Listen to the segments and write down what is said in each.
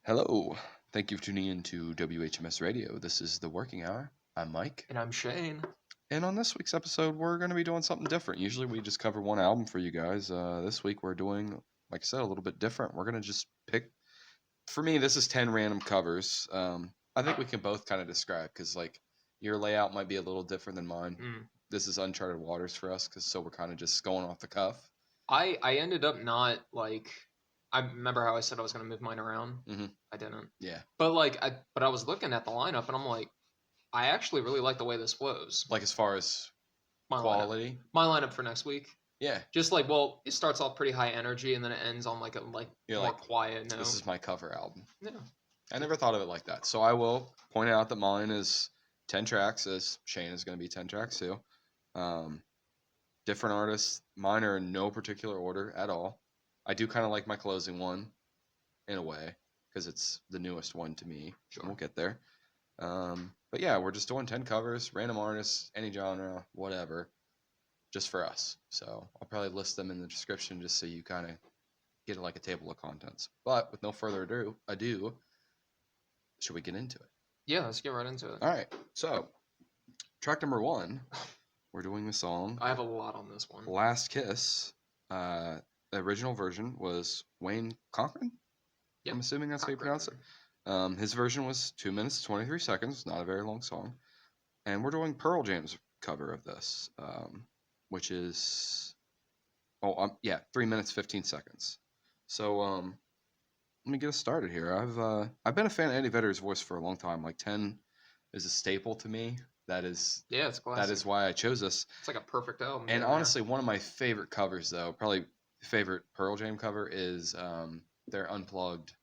Hello. Thank you for tuning in to WHMS Radio. This is the working hour. I'm Mike. And I'm Shane. And on this week's episode, we're going to be doing something different. Usually we just cover one album for you guys. This week we're doing, like I said, a little bit different. We're going to just pick, for me, this is 10 random covers. I think we can both kind of describe because, like, your layout might be a little different than mine. This is uncharted waters for us so we're kind of just going off the cuff. I ended up not, like, I remember how I said I was going to move mine around. I didn't. Yeah. But, I was looking at the lineup and I'm like, I actually really like the way this flows. Like, as far as My quality? Lineup. My lineup for next week. Yeah. Just like, well, it starts off pretty high energy and then it ends on like a more quiet note. This is my cover album. Yeah. I never thought of it like that. So I will point out that mine is 10 tracks, as Shane is going to be 10 tracks too. Different artists. Mine are in no particular order at all. I do kind of like my closing one in a way because it's the newest one to me. Sure. We'll get there. But yeah, we're just doing 10 covers, random artists, any genre, whatever, just for us. So I'll probably list them in the description just so you kind of get like a table of contents. But with no further ado, should we get into it? Yeah, let's get right into it. All right. So, track number 1, we're doing the song. I have a lot on this one. Last Kiss. The original version was Wayne Cochran? Yep. I'm assuming that's how you pronounce it. His version was 2 minutes 23 seconds. Not a very long song. And we're doing Pearl Jam's cover of this, which is 3 minutes 15 seconds. So let me get us started here. I've been a fan of Eddie Vedder's voice for a long time. Like 10 is a staple to me. It's classic. That is why I chose this. It's like a perfect album. And honestly, one of my favorite covers, though, probably favorite Pearl Jam cover is their unplugged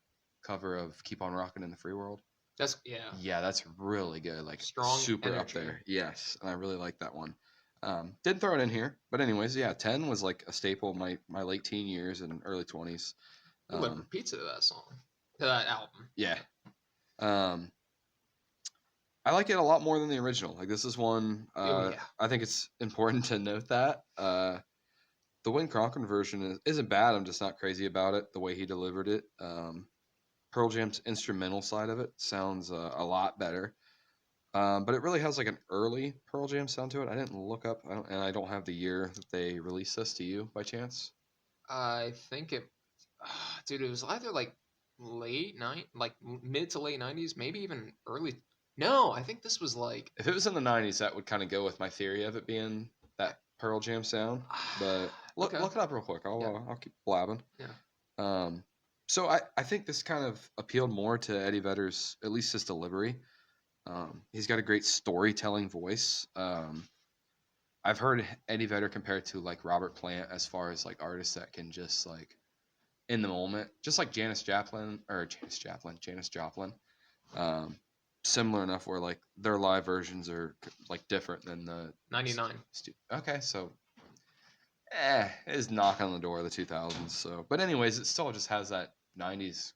cover of "Keep on Rockin' in the Free World." That's really good. Like strong, super energy. Up there. Yes, and I really like that one. Didn't throw it in here, but anyways, 10 was like a staple of my late teen years and early 20s. You live pizza to that song, to that album. Yeah. I like it a lot more than the original. Like, this is one, I think it's important to note that. The Wayne Cochran version isn't bad. I'm just not crazy about it, the way he delivered it. Pearl Jam's instrumental side of it sounds a lot better. But it really has like an early Pearl Jam sound to it. I didn't look up, and I don't have the year that they released this. To you, by chance? I think it was either like mid to late 90s, maybe even early. No, I think this was like, if it was in the 90s, that would kind of go with my theory of it being that Pearl Jam sound. But look it up real quick. I'll keep blabbing. Yeah. So I think this kind of appealed more to Eddie Vedder's, at least his delivery. He's got a great storytelling voice. I've heard Eddie Vedder compared to like Robert Plant as far as like artists that can just like in the moment, just like Janis Joplin. Similar enough where like their live versions are like different than the 99. Okay, so it is knocking on the door of the 2000s. So, but anyways, it still just has that 90s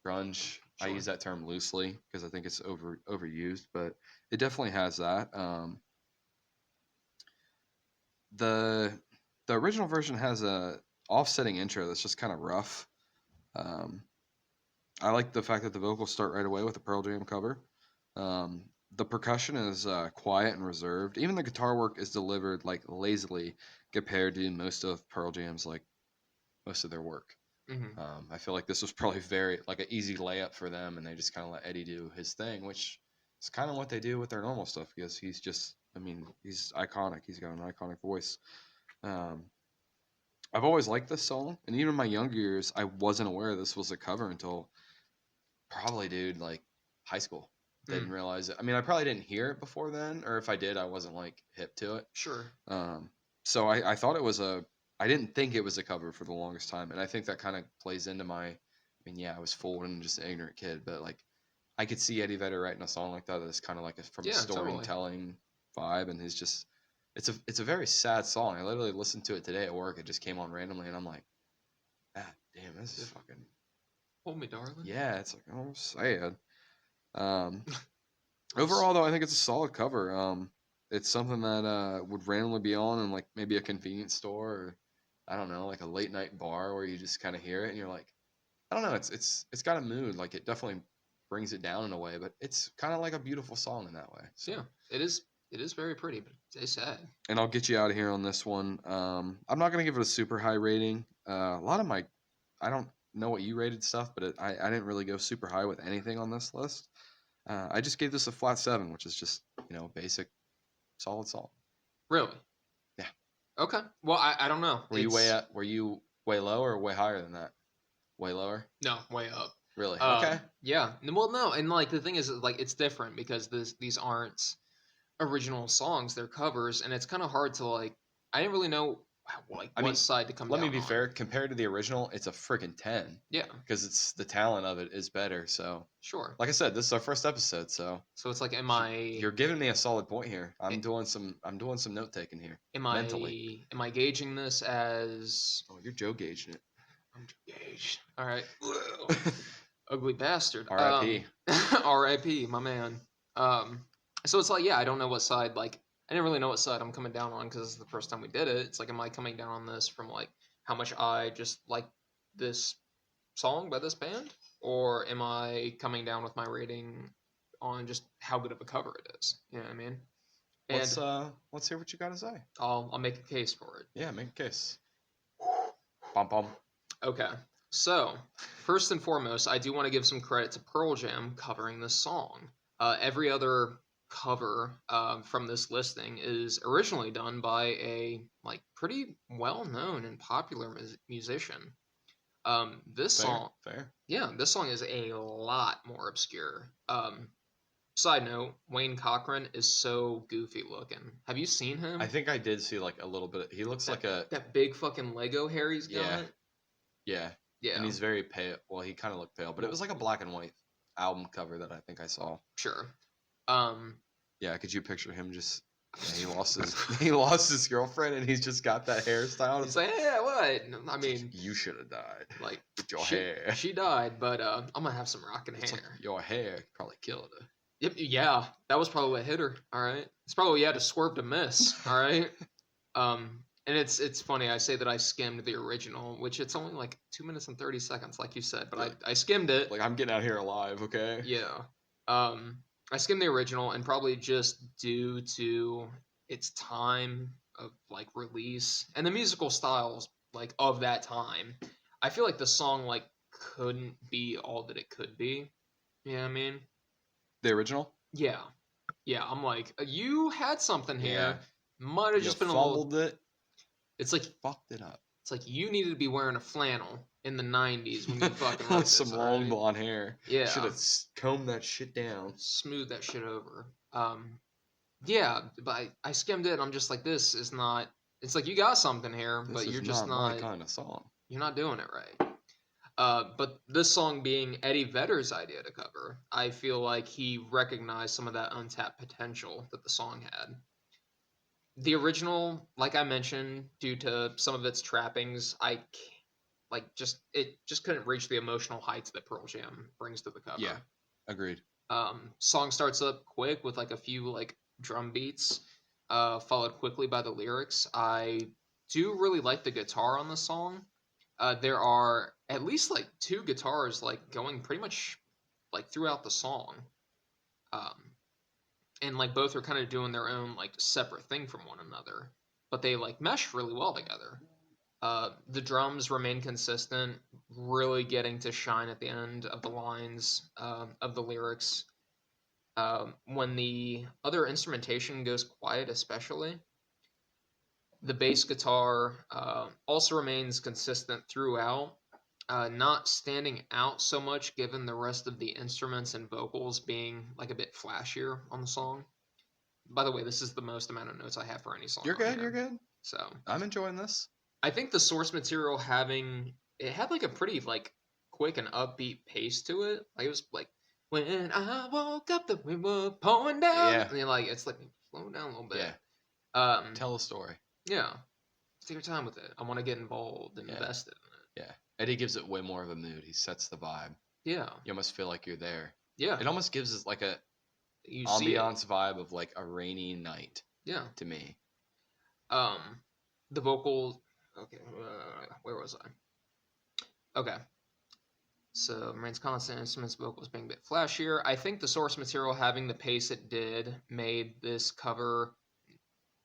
grunge. Sure. I use that term loosely because I think it's overused, but it definitely has that. The original version has a offsetting intro that's just kind of rough. I like the fact that the vocals start right away with the Pearl Jam cover. The percussion is quiet and reserved. Even the guitar work is delivered like lazily compared to most of Pearl Jam's, like most of their work. I feel like this was probably very like an easy layup for them, and they just kind of let Eddie do his thing, which is kind of what they do with their normal stuff because he's just, he's iconic. He's got an iconic voice. I've always liked this song, and even in my younger years, I wasn't aware this was a cover until probably, like high school. Didn't realize it. I probably didn't hear it before then, or if I did, I wasn't like hip to it. Sure. So I thought it was I didn't think it was a cover for the longest time, and I think that kind of plays into my, I was fooled and just an ignorant kid, but like I could see Eddie Vedder writing a song like that that's kind of like from a storytelling vibe, and it's a very sad song. I literally listened to it today at work. It just came on randomly, and I'm like, damn, this is fucking Hold Me Darling. Yeah, it's like, oh, sad. Overall, though, I think it's a solid cover. It's something that would randomly be on in like maybe a convenience store, or I don't know, like a late night bar where you just kind of hear it and you're like, I don't know. It's got a mood. Like it definitely brings it down in a way, but it's kind of like a beautiful song in that way. So. Yeah, it is. It is very pretty, but it's sad. And I'll get you out of here on this one. I'm not gonna give it a super high rating. A lot of my, I don't know what you rated stuff, but I didn't really go super high with anything on this list. I just gave this a flat 7, which is just basic, solid song. Really? Yeah. Okay. Well, I don't know. Were you way low or way higher than that? Way lower? No, way up. Really? Okay. Yeah. Well, no, and like the thing is, like it's different because these aren't original songs; they're covers, and it's kind of hard to like. I didn't really know what side to come. Let down me be on. fair. Compared to the original, it's a freaking 10. Yeah. Because it's the talent of it is better. So. Sure. Like I said, this is our first episode, so. So it's like, You're giving me a solid point here. I'm doing some note taking here. Mentally. Am I gauging this as? Oh, you're Joe gauging it. I'm gauged. All right. Ugly bastard. R.I.P. R.I.P. My man. So it's like, yeah, I don't know what side. Like, I didn't really know what side I'm coming down on because this is the first time we did it. It's like, am I coming down on this from like how much I just like this song by this band, or am I coming down with my rating on just how good of a cover it is? You know what I mean? And let's hear what you got to say. I'll make a case for it. Yeah, make a case. Bum bum. Okay. So, first and foremost, I do want to give some credit to Pearl Jam covering this song. Every other cover from this listing is originally done by a like pretty well-known and popular musician. This song, yeah, this song is a lot more obscure. Side note, Wayne Cochran is so goofy looking. Have you seen him? I think I did see like a little bit. He looks like that big fucking Lego hair he's got. Yeah. Yeah. And he's very pale. Well, he kind of looked pale, but it was like a black and white album cover that I think I saw. Sure. Yeah, could you picture him just he lost his girlfriend and he's just got that hairstyle. He's like, yeah, what? I mean, you should have died. Like with your hair. She died, but I'm gonna have some rocking hair. Like your hair probably killed her. Yep, yeah, that was probably what hit her. All right, it's probably to swerve to miss. All right. And it's funny. I say that I skimmed the original, which it's only like 2 minutes and 30 seconds, like you said, but I skimmed it. Like I'm getting out here alive, okay? Yeah. I skimmed the original, and probably just due to its time of like release and the musical styles like of that time, I feel like the song like couldn't be all that it could be. You know what I mean? The original? Yeah. Yeah, I'm like, you had something here. Yeah. Might have just been fumbled it. It's like fucked it up. It's like you needed to be wearing a flannel in the 90s when you fucking wrote this, some long blonde hair. Yeah. Should have combed that shit down. Smooth that shit over. Yeah, but I skimmed it and I'm just like, this is not. It's like you got something here, but you're just not my kind of song. You're not doing it right. But this song being Eddie Vedder's idea to cover, I feel like he recognized some of that untapped potential that the song had. The original, like I mentioned, due to some of its trappings, it just couldn't reach the emotional heights that Pearl Jam brings to the cover. Yeah, agreed. Song starts up quick with like a few like drum beats, followed quickly by the lyrics. I do really like the guitar on the song. There are at least like 2 guitars like going pretty much like throughout the song. And like both are kind of doing their own like separate thing from one another, but they like mesh really well together. The drums remain consistent, really getting to shine at the end of the lines of the lyrics. When the other instrumentation goes quiet, especially, the bass guitar also remains consistent throughout, not standing out so much given the rest of the instruments and vocals being like a bit flashier on the song. By the way, this is the most amount of notes I have for any song. You're good. So I'm enjoying this. I think the source material had like a pretty like quick and upbeat pace to it. Like it was like when I woke up, the wind was pouring down. Yeah. And like it's like slow down a little bit. Yeah. Tell a story. Yeah. Take your time with it. I want to get involved and invested in it. Yeah. Eddie gives it way more of a mood. He sets the vibe. Yeah. You almost feel like you're there. Yeah. It almost gives us like a ambiance vibe of like a rainy night. Yeah. To me. The vocals. Okay. Where was I? Okay. So remains constant, instruments, vocals being a bit flashier. I think the source material having the pace it did made this cover.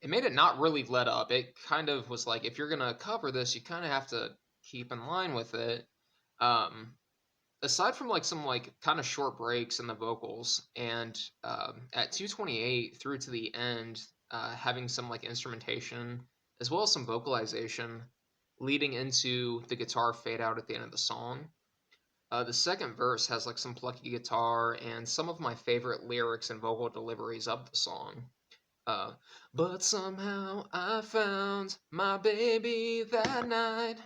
It made it not really let up. It kind of was like, if you're gonna cover this, you kind of have to keep in line with it. Um, Aside from like some like kind of short breaks in the vocals, and at 2:28 through to the end, having some like instrumentation as well as some vocalization leading into the guitar fade out at the end of the song. The second verse has like some plucky guitar and some of my favorite lyrics and vocal deliveries of the song. Uh, but somehow I found my baby that night.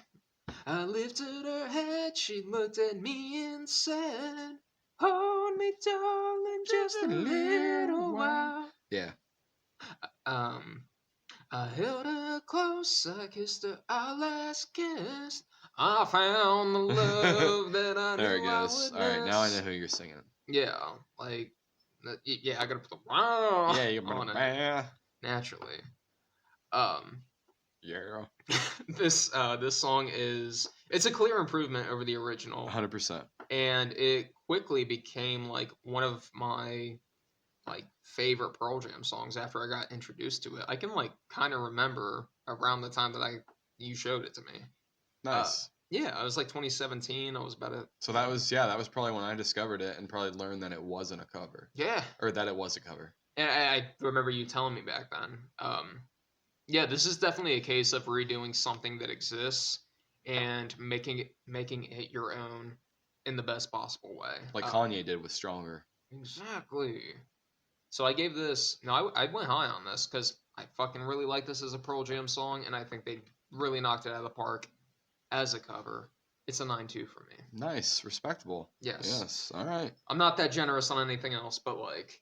I lifted her head, she looked at me and said, "Hold me, darling, just a little while." Yeah. Um, I held her close, I kissed her our last kiss. I found the love that I There it knew I goes. would All right, now I know miss. who you're singing. Yeah, like, yeah, I gotta put the wow Yeah, you're on it gonna. naturally. Um, Yeah. this song it's a clear improvement over the original, 100%. and it quickly became like one of my like favorite Pearl Jam songs after I got introduced to it. I can like kind of remember around the time that you showed it to me. Nice. Yeah, I was like 2017. I was about to. So that was probably when I discovered it and probably learned that it wasn't a cover. Yeah, Or that it was a cover. and I remember you telling me back then. Yeah, this is definitely a case of redoing something that exists and making it your own in the best possible way. Like Kanye did with Stronger. Exactly. So I gave this. No, I went high on this because I fucking really like this as a Pearl Jam song, and I think they really knocked it out of the park as a cover. It's a 9.2 for me. Nice, respectable. Yes. Yes. All right. I'm not that generous on anything else, but like.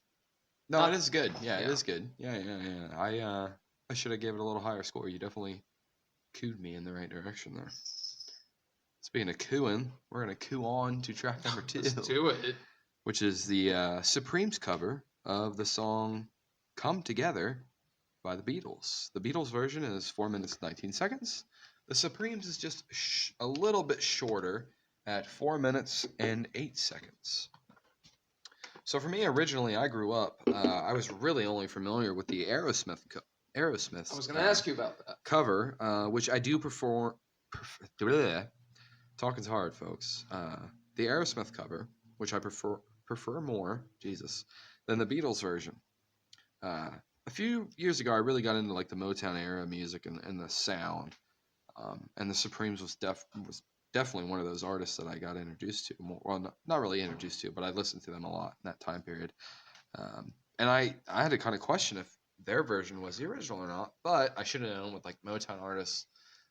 No, it is good. Yeah, it Yeah. is good. Yeah. I should have gave it a little higher score. You definitely cooed me in the right direction there. Speaking of cooing, we're gonna coo on to track number 2. Let's do it. Which is the Supremes cover of the song "Come Together" by the Beatles. The Beatles version is 4 minutes 19 seconds. The Supremes is just a little bit shorter at 4 minutes and 8 seconds. So for me, originally, I grew up. I was really only familiar with the Aerosmith. Aerosmith's. I was going to ask you about that Cover, which I do prefer. Talking's hard, folks. The Aerosmith cover, which I prefer more, Jesus, than the Beatles version. A few years ago, I really got into like the Motown era music and the sound, and the Supremes was definitely one of those artists that I got introduced to. Well, not really introduced to, but I listened to them a lot in that time period. And I had to kind of question if their version was the original or not. But I should have known with like Motown artists,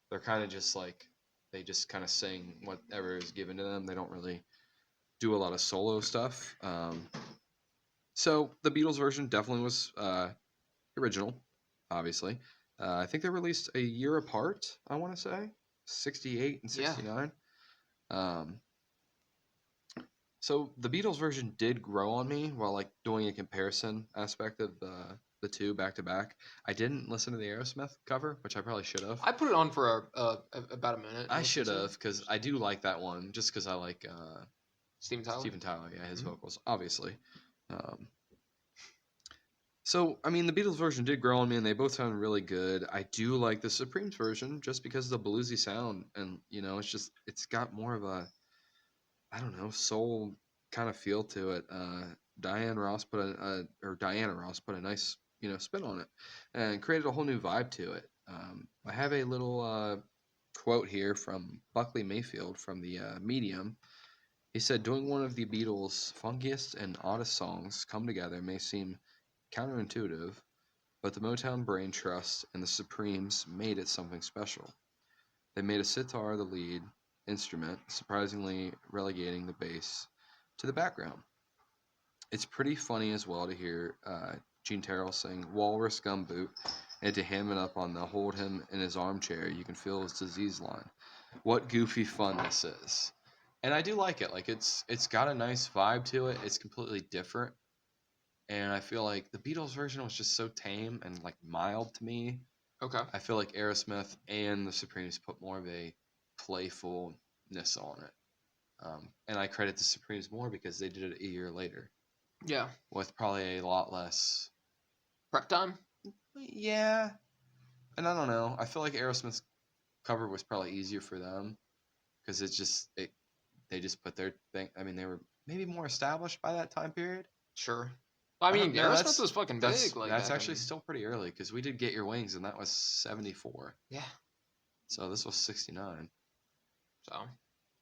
they're kind of just like they just kind of sing whatever is given to them. They don't really do a lot of solo stuff. So the Beatles version definitely was original, obviously. I think they released a year apart, I want to say. 68 and 69. Yeah. So the Beatles version did grow on me while like doing a comparison aspect of the two back to back. I didn't listen to the Aerosmith cover, which I probably should have. I put it on for about a minute. I should have because I do like that one just because I like Steven Tyler. Steven Tyler, yeah, his vocals, obviously. So, I mean, the Beatles version did grow on me, and they both sound really good. I do like the Supremes version just because of the bluesy sound, and it's got more of a, I don't know, soul kind of feel to it. Diana Ross put a nice, spin on it, and created a whole new vibe to it. I have a little quote here from Buckley Mayfield from the Medium. He said, "Doing one of the Beatles' funkiest and oddest songs come together may seem counterintuitive, but the Motown brain trust and the Supremes made it something special. They made a sitar the lead instrument, surprisingly relegating the bass to the background. It's pretty funny as well to hear Gene Terrell sing Walrus Gumboot and to ham it up on the hold him in his armchair, you can feel his disease line. What goofy fun this is." And I do like it. Like it's got a nice vibe to it. It's completely different. And I feel like the Beatles version was just so tame and like mild to me. Okay. I feel like Aerosmith and the Supremes put more of a playfulness on it. And I credit the Supremes more because they did it a year later Yeah. with probably a lot less Prep time? Yeah. And I don't know. I feel like Aerosmith's cover was probably easier for them because they just put their thing. I mean, they were maybe more established by that time period. Sure. I mean, No, Aerosmith was fucking big. Like that's back actually in... still pretty early because we did Get Your Wings and that was 74. Yeah. So this was 69. So.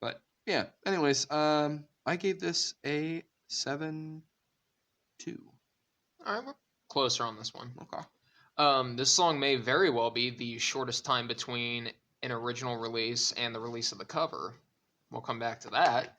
But yeah. Anyways, I gave this a 7-2. All right, we're closer on this one. Okay. This song may very well be the shortest time between an original release and the release of the cover. We'll come back to that.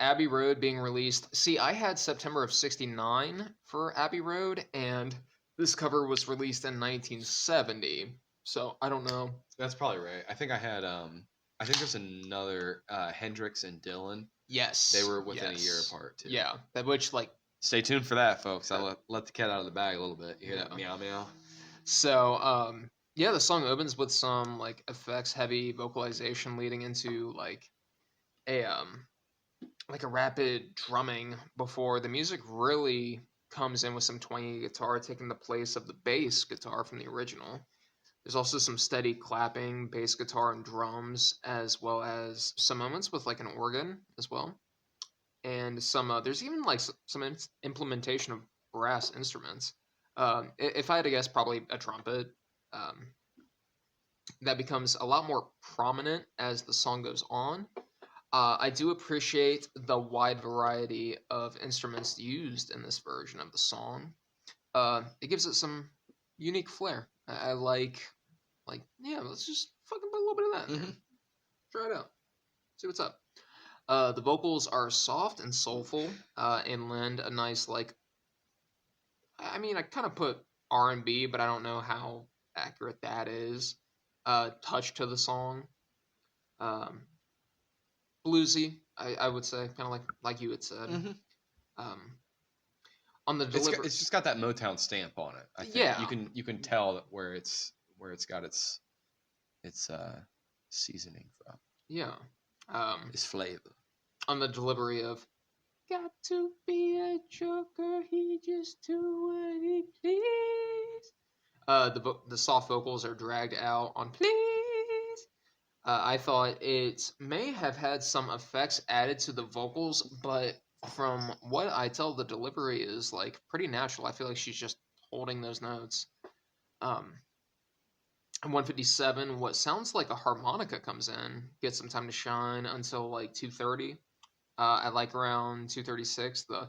Abbey Road being released. See, I had September of 69 for Abbey Road, and this cover was released in 1970. So I don't know. That's probably right. I think I had I think there's another Hendrix and Dylan. Yes. They were within a year apart too. Yeah. That which like stay tuned for that, folks. I'll let the cat out of the bag a little bit. You hear that meow meow? So, the song opens with some like effects heavy vocalization leading into like a rapid drumming before the music really comes in with some twangy guitar taking the place of the bass guitar from the original. There's also some steady clapping, bass guitar and drums, as well as some moments with like an organ as well. And some there's even like some implementation of brass instruments. If I had to guess, probably a trumpet. Um, that becomes a lot more prominent as the song goes on. I do appreciate the wide variety of instruments used in this version of the song. It gives it some unique flair. I like, let's just fucking put a little bit of that in there. Try it out. See what's up. The vocals are soft and soulful and lend a nice, like, I mean, I kind of put R&B, but I don't know how accurate that is. Touch to the song. Um, bluesy, I would say, kind of like you had said. On the delivery, it's just got that Motown stamp on it. I think. Yeah, you can tell that where it's got its seasoning from. Yeah, its flavor. On the delivery of "Got to be a joker, he just do what he please." The soft vocals are dragged out on "Please." I thought it may have had some effects added to the vocals, but from what I tell, the delivery is like pretty natural. I feel like she's just holding those notes. 157, what sounds like a harmonica comes in, gets some time to shine until like 2:30. I like around 2:36 the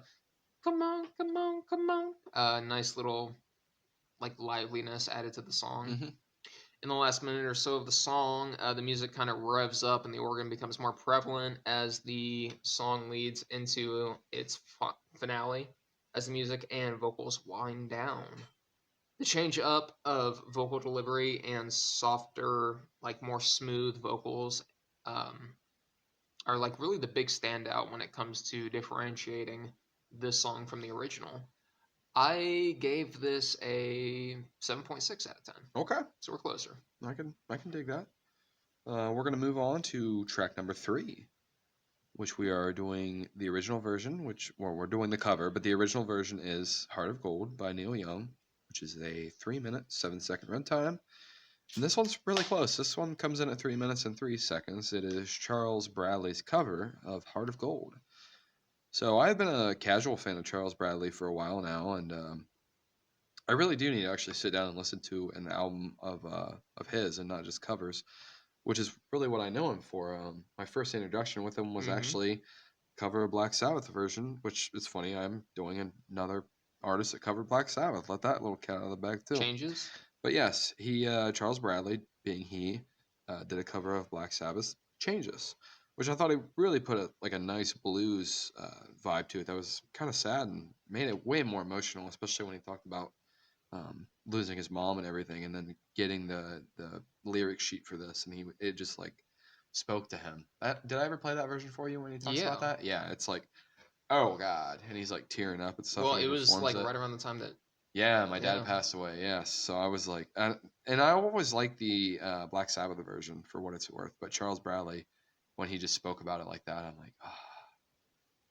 "come on, come on, come on," nice little like liveliness added to the song. In the last minute or so of the song, the music kind of revs up and the organ becomes more prevalent as the song leads into its finale, as the music and vocals wind down. The change up of vocal delivery and softer, like more smooth vocals are like really the big standout when it comes to differentiating this song from the original. I gave this a 7.6 out of 10. Okay. So we're closer. I can dig that. We're going to move on to track number 3, which we are doing the original version, we're doing the cover, but the original version is Heart of Gold by Neil Young, which is a 3-minute, 7-second runtime. And this one's really close. This one comes in at 3 minutes and 3 seconds. It is Charles Bradley's cover of Heart of Gold. So I've been a casual fan of Charles Bradley for a while now, and I really do need to actually sit down and listen to an album of his and not just covers, which is really what I know him for. My first introduction with him was actually cover a Black Sabbath version, which is funny. I'm doing another artist that covered Black Sabbath. Let that little cat out of the bag too. Changes. But yes, he Charles Bradley, being he, did a cover of Black Sabbath Changes, which I thought he really put a nice blues vibe to it. That was kind of sad and made it way more emotional, especially when he talked about losing his mom and everything, and then getting the lyric sheet for this, and it just like spoke to him. Did I ever play that version for you when he talks about that? Yeah, it's like, oh God, and he's like tearing up and stuff. Well, it was like right around the time that Yeah, my dad Yeah. passed away. Yes, so I was like, and I always liked the Black Sabbath version for what it's worth. But Charles Bradley, when he just spoke about it like that, I'm like, ah,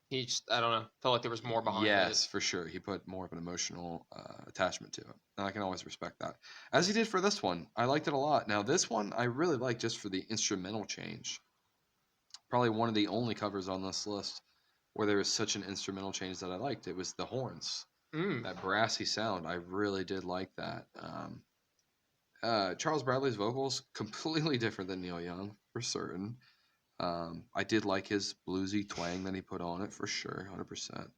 He just, I don't know, felt like there was more behind it. yes, for sure. He put more of an emotional attachment to it, and I can always respect that. As he did for this one, I liked it a lot. Now this one I really like just for the instrumental change. Probably one of the only covers on this list where there was such an instrumental change that I liked. It was the horns, Mm. that brassy sound. I really did like that. Charles Bradley's vocals completely different than Neil Young for certain. I did like his bluesy twang that he put on it for sure, 100%.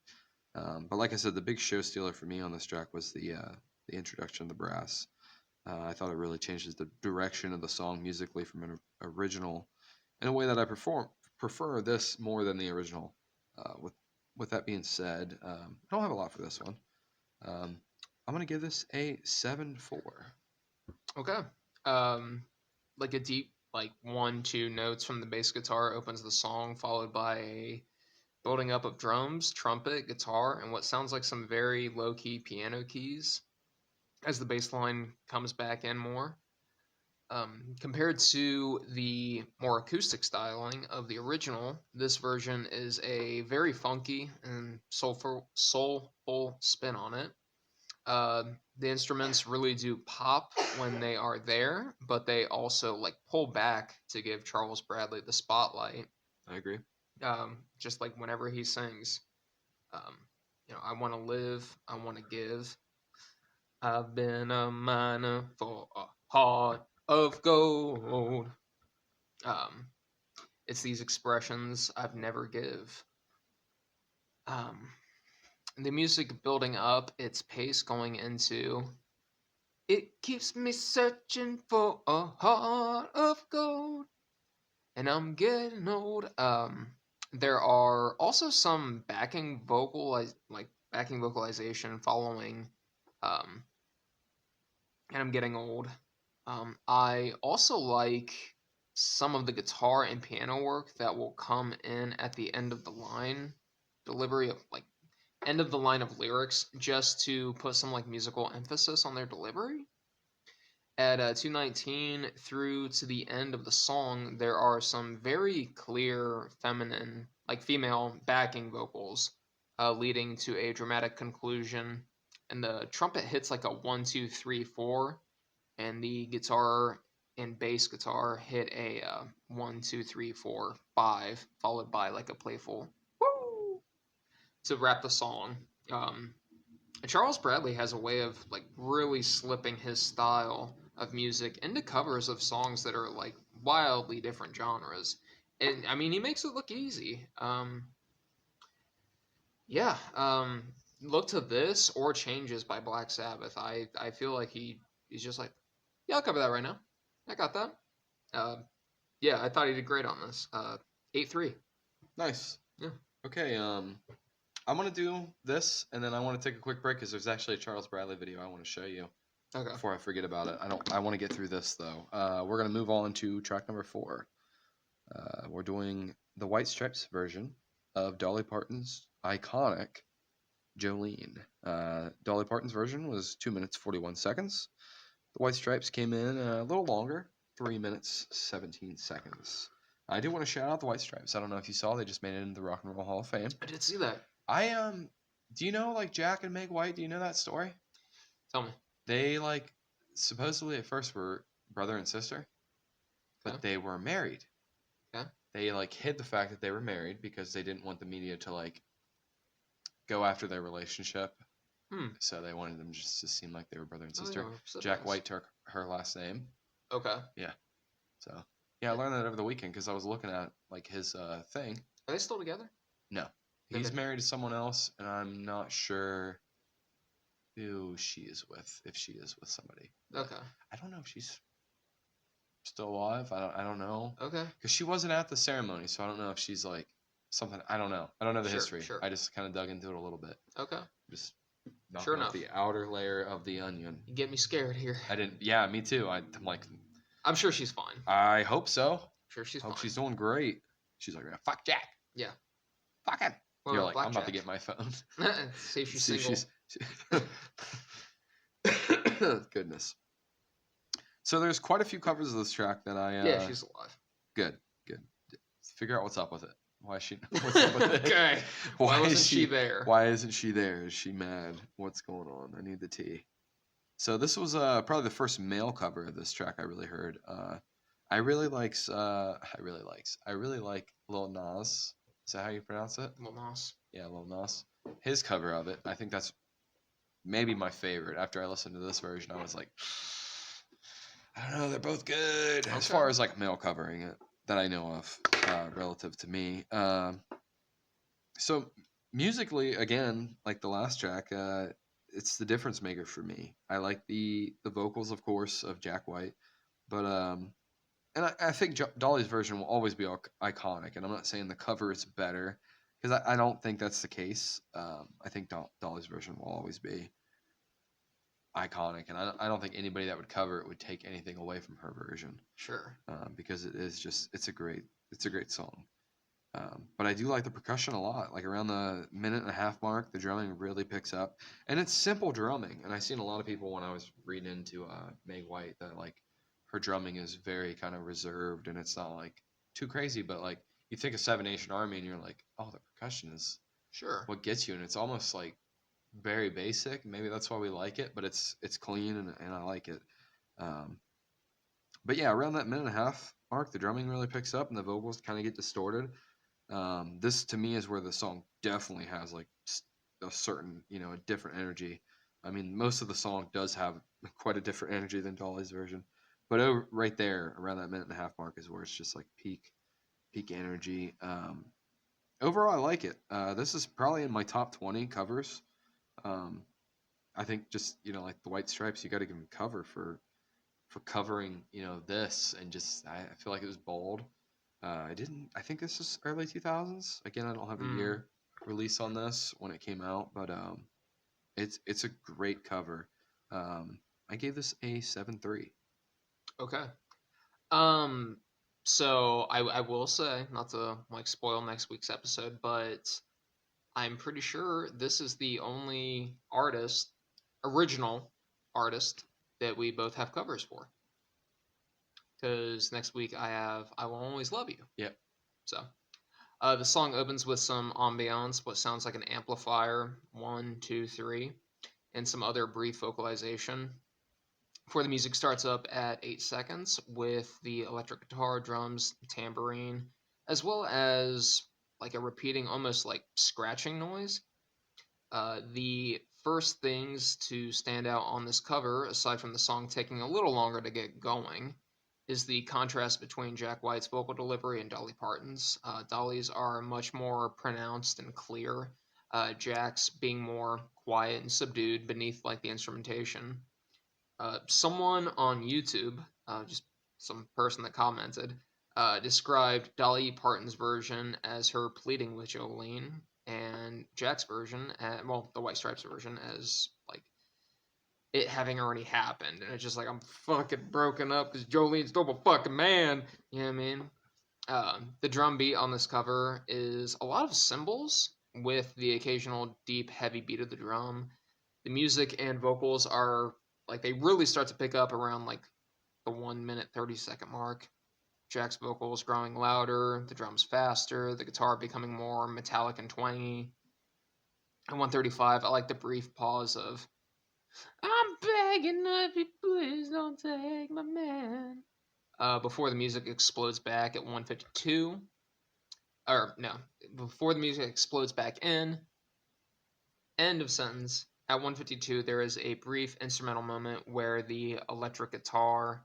But like I said, the big show stealer for me on this track was the introduction of the brass. I thought it really changes the direction of the song musically from an original in a way that I prefer this more than the original. With that being said, I don't have a lot for this one. I'm gonna give this a 7-4. Okay. Like a deep, like 1, 2 notes from the bass guitar opens the song, followed by a building up of drums, trumpet, guitar, and what sounds like some very low key piano keys as the bass line comes back in more. Compared to the more acoustic styling of the original, this version is a very funky and soulful spin on it. The instruments really do pop when they are there, but they also like pull back to give Charles Bradley the spotlight. I agree. Just like whenever he sings, um, I want to live, I want to give. I've been a miner for a heart of gold. Um, it's these expressions I've never give. Um, the music building up, its pace going into. It keeps me searching for a heart of gold, and I'm getting old. There are also some backing vocalization following, um, and I'm getting old. I also like some of the guitar and piano work that will come in at the end of the line delivery of like end of the line of lyrics just to put some like musical emphasis on their delivery. At 219 through to the end of the song, there are some very clear feminine, like female backing vocals, leading to a dramatic conclusion. And the trumpet hits like a 1, 2, 3, 4, and the guitar and bass guitar hit a 1, 2, 3, 4, 5, followed by like a playful woo to wrap the song. Um, Charles Bradley has a way of like really slipping his style of music into covers of songs that are like wildly different genres, and I mean he makes it look easy. Yeah. Look to this or Changes by Black Sabbath. I feel like he's just like, yeah, I'll cover that right now. I got that. Uh, yeah, I thought he did great on this. 8-3. Nice. Yeah. Okay. I'm gonna do this, and then I want to take a quick break because there's actually a Charles Bradley video I want to show you Okay. before I forget about it. I want to get through this though. We're gonna move on to track number 4. We're doing the White Stripes version of Dolly Parton's iconic Jolene. Dolly Parton's version was 2 minutes 41 seconds. The White Stripes came in a little longer, 3 minutes 17 seconds. I do want to shout out the White Stripes. I don't know if you saw, they just made it into the Rock and Roll Hall of Fame. I did see that. Do you know like Jack and Meg White? Do you know that story? Tell me. They like supposedly at first were brother and sister, but Okay. they were married. Okay. They like hid the fact that they were married because they didn't want the media to like go after their relationship. So they wanted them just to seem like they were brother and sister. Oh, yeah, Jack nice. White took her last name. Okay. Yeah. So yeah, I learned that over the weekend because I was looking at like his thing. Are they still together? No, he's Okay. married to someone else, and I'm not sure who she is with. If she is with somebody. But Okay. I don't know if she's still alive. I don't know. Okay. Because she wasn't at the ceremony, so I don't know if she's like something. I don't know. I don't know the history. Sure. I just kind of dug into it a little bit. Okay. Just knocking Sure off enough. the outer layer of the onion. You get me scared here. I didn't. Yeah, me too. I'm like. I'm sure she's fine. I hope so. Sure she's Hope fine. she's doing great. She's like, fuck Jack. Yeah. Fuck him. Well, You're like, I'm Blackjack. about to get my phone. See if she's See, single. Goodness. So there's quite a few covers of this track that I. Yeah, she's alive. Good. Let's figure out what's up with it. Why is she? What's up with it? Okay. Why wasn't she there? Why isn't she there? Is she mad? What's going on? I need the tea. So this was probably the first male cover of this track I really heard. I really like Lil Nas. Is that how you pronounce it? Lil Nas. Yeah, Lil Nas. His cover of it, I think that's maybe my favorite. After I listened to this version, I was like, I don't know, they're both good. As far as like male covering it that I know of, relative to me. So musically, again, like the last track, it's the difference maker for me. I like the vocals, of course, of Jack White, but and I think Dolly's version will always be iconic. And I'm not saying the cover is better because I don't think that's the case. I think Dolly's version will always be iconic, and I don't think anybody that would cover it would take anything away from her version. Sure. Because it is just it's a great song. But I do like the percussion a lot. Like around the minute and a half mark, the drumming really picks up, and it's simple drumming. And I've seen a lot of people when I was reading into Meg White that like her drumming is very kind of reserved, and it's not like too crazy. But like you think of Seven Nation Army, and you're like, oh, the percussion is sure what gets you, and it's almost like very basic. Maybe that's why we like it, but it's clean and I like it. But yeah, around that minute and a half mark, the drumming really picks up and the vocals kind of get distorted. This to me is where the song definitely has like a certain, a different energy. I mean, most of the song does have quite a different energy than Dolly's version, but right there around that minute and a half mark is where it's just like peak energy. Overall, I like it. This is probably in my top 20 covers. I think just like the White Stripes, you got to give them cover for covering this, and just I feel like it was bold. I think this is early 2000s. Again, I don't have a year release on this when it came out, but it's a great cover. I gave this a 7.3. Okay. So I will say, not to like spoil next week's episode, but I'm pretty sure this is the only original artist that we both have covers for. Because next week I have I Will Always Love You. Yep. So the song opens with some ambiance, what sounds like an amplifier, 1, 2, 3, and some other brief vocalization. Before the music starts up at 8 seconds with the electric guitar, drums, tambourine, as well as like a repeating, almost like scratching noise. The first things to stand out on this cover, aside from the song taking a little longer to get going, is the contrast between Jack White's vocal delivery and Dolly Parton's. Dolly's are much more pronounced and clear. Jack's being more quiet and subdued beneath like the instrumentation. Someone on YouTube, just some person that commented, described Dolly Parton's version as her pleading with Jolene, and Jack's version, the White Stripes version, as like it having already happened, and it's just like I'm fucking broken up because Jolene's still a fucking man. You know what I mean? The drum beat on this cover is a lot of cymbals with the occasional deep, heavy beat of the drum. The music and vocals are like they really start to pick up around like the 1 minute 30-second mark. Jack's vocals growing louder, the drums faster, the guitar becoming more metallic and twangy. At 135, I like the brief pause of "I'm begging of you, please don't take my man," before the music explodes back at 152. Or no, before the music explodes back in. End of sentence. At 152, there is a brief instrumental moment where the electric guitar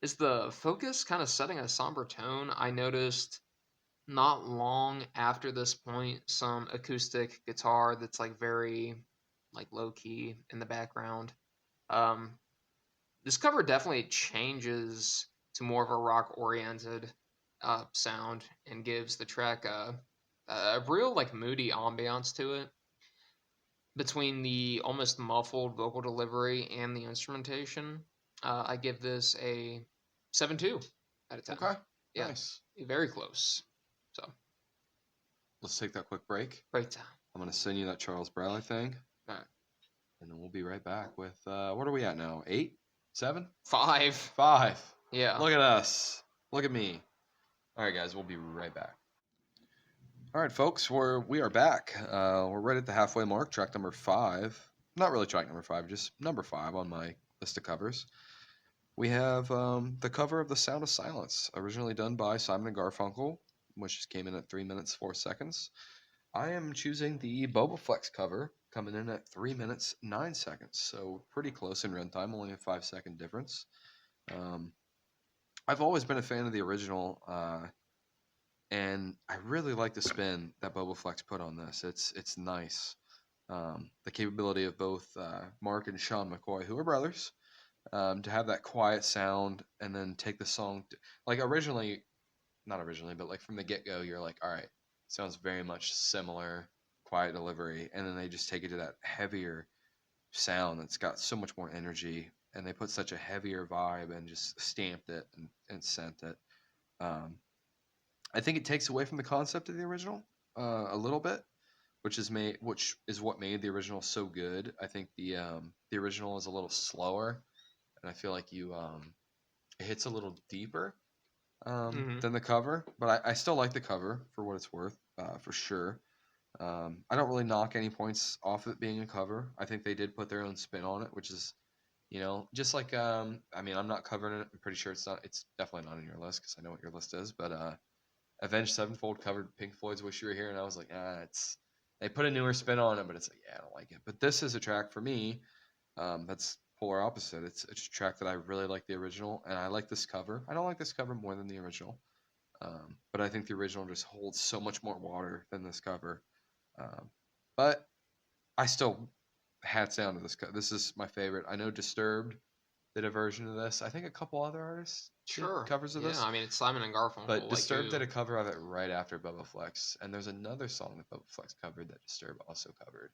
is the focus, kind of setting a somber tone. I noticed not long after this point some acoustic guitar that's like very like low key in the background. Um, this cover definitely changes to more of a rock oriented sound and gives the track a real like moody ambiance to it. Between the almost muffled vocal delivery and the instrumentation, I give this a 7.2 out of 10. Okay. Yeah, Nice. very close. So Let's take that quick break. breakdown. I'm gonna send you that Charles Bradley thing. All right. and then we'll be right back with what are we at now? 8, 7, 5. 5. Yeah. Look at us. Look at me. All right, guys, we'll be right back. All right, folks, we are back. We're right at the halfway mark. Track number 5. Not really track number 5, just number 5 on my list of covers. We have the cover of "The Sound of Silence," originally done by Simon and Garfunkel, which just came in at 3 minutes 4 seconds. I am choosing the Bobaflex cover, coming in at 3 minutes 9 seconds, so pretty close in runtime, only a 5-second difference. I've always been a fan of the original, and I really like the spin that Bobaflex put on this. It's nice. The capability of both Mark and Sean McCoy, who are brothers, to have that quiet sound and then take the song like originally, not originally, but like from the get-go, you're like, all right, sounds very much similar, quiet delivery, and then they just take it to that heavier sound that's got so much more energy, and they put such a heavier vibe and just stamped it and sent it. um, I think it takes away from the concept of the original a little bit, which is what made the original so good. I think the original is a little slower, and I feel like it hits a little deeper than the cover. But I still like the cover for what it's worth, for sure. I don't really knock any points off it being a cover. I think they did put their own spin on it, which is, just like I mean, I'm not covering it. I'm pretty sure it's not. It's definitely not on your list because I know what your list is. But Avenged Sevenfold covered Pink Floyd's "Wish You Were Here," and I was like, it's they put a newer spin on it, but it's like, I don't like it. But this is a track for me that's polar opposite. It's a track that I really like the original, and I like this cover. I don't like this cover more than the original, but I think the original just holds so much more water than this cover. Um, but I still hats down to this. This is my favorite. I know Disturbed did a version of this. I think a couple other artists did Sure. covers of Yeah, this. I mean, it's Simon and Garfunkel. But Like, Disturbed who? did a cover of it right after Bobaflex, and there's another song that Bobaflex covered that Disturbed also covered.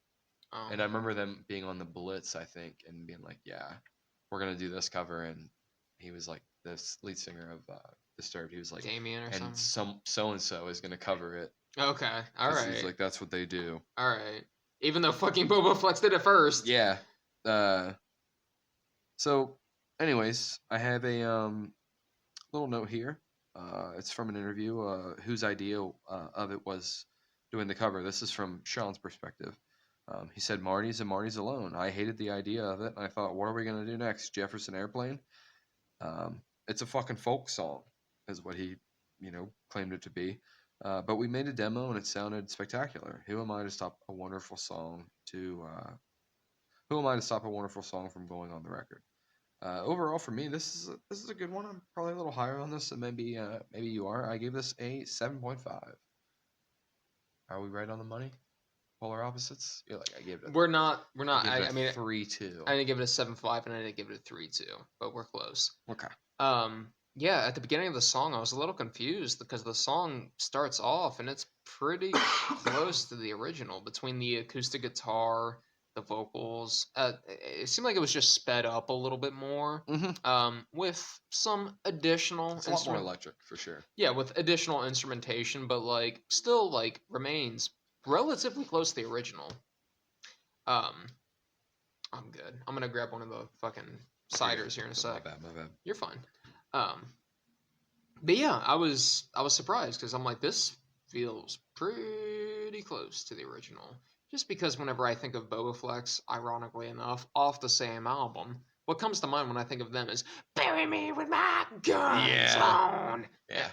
And I remember them being on the Blitz, I think, and being like, "Yeah, we're gonna do this cover." And he was like, this lead singer of Disturbed. He was like, Damien or "And something. so and so is gonna cover it." Okay. All Because he's right. like, "That's what they do." All right. Even though fucking Boba Flex did it first. Yeah. Uh, so, anyways, I have a little note here. It's from an interview. Whose idea of it was doing the cover? This is from Sean's perspective. He said, "Marty's and Marty's alone. I hated the idea of it, and I thought, what are we gonna do next? Jefferson Airplane? It's a fucking folk song, is what he, claimed it to be. But we made a demo, and it sounded spectacular. Who am I to stop a wonderful song Who am I to stop a wonderful song from going on the record?" Overall, for me, this is a good one. I'm probably a little higher on this than maybe you are. I gave this a 7.5. Are we right on the money? Polar opposites. You're like, I gave it. We're not. I I mean, 3.2. I didn't give it a 7.5, and I didn't give it a 3.2, but we're close. Okay. Yeah. At the beginning of the song, I was a little confused because the song starts off and it's pretty close to the original between the acoustic guitar, the vocals. It seemed like it was just sped up a little bit more. With some additional It's a lot more electric for sure. Yeah, with additional instrumentation, but like still like remains relatively close to the original. Um, I'm good. I'm gonna grab one of the fucking ciders here in a sec. My bad. You're fine. Um, but yeah, I was surprised because I'm like, this feels pretty close to the original. Just because whenever I think of Bobaflex, ironically enough, off the same album, what comes to mind when I think of them is "Bury Me with My Guns On." Yeah.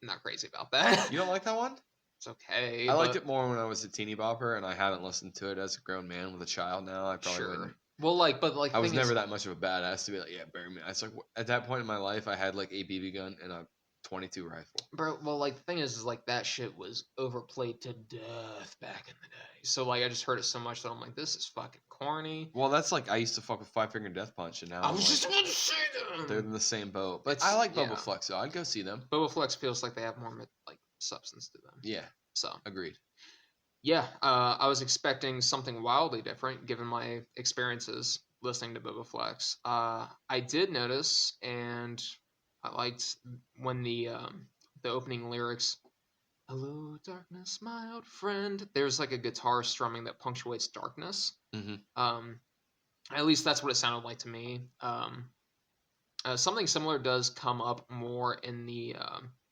Not crazy about that. You don't like that one? It's okay. I liked it more when I was a teeny bopper, and I haven't listened to it as a grown man with a child now. I probably wouldn't. Well, but I was never that much of a badass to be like, yeah, bury me. It's like at that point in my life, I had like a BB gun and a 22 rifle. Bro, well, like the thing is like that shit was overplayed to death back in the day. So like I just heard it so much that I'm like, this is fucking corny. Well, that's like I used to fuck with Five Finger Death Punch, and now I was just about to say them. They're in the same boat. But I like Bobaflex, so I'd go see them. Bobaflex feels like they have more like substance to them. Yeah. So agreed. Yeah, I was expecting something wildly different given my experiences listening to Bobaflex. I did notice, and I liked when the opening lyrics Hello, darkness, my old friend. There's like a guitar strumming that punctuates darkness. Mm-hmm. At least that's what it sounded like to me. Something similar does come up more in the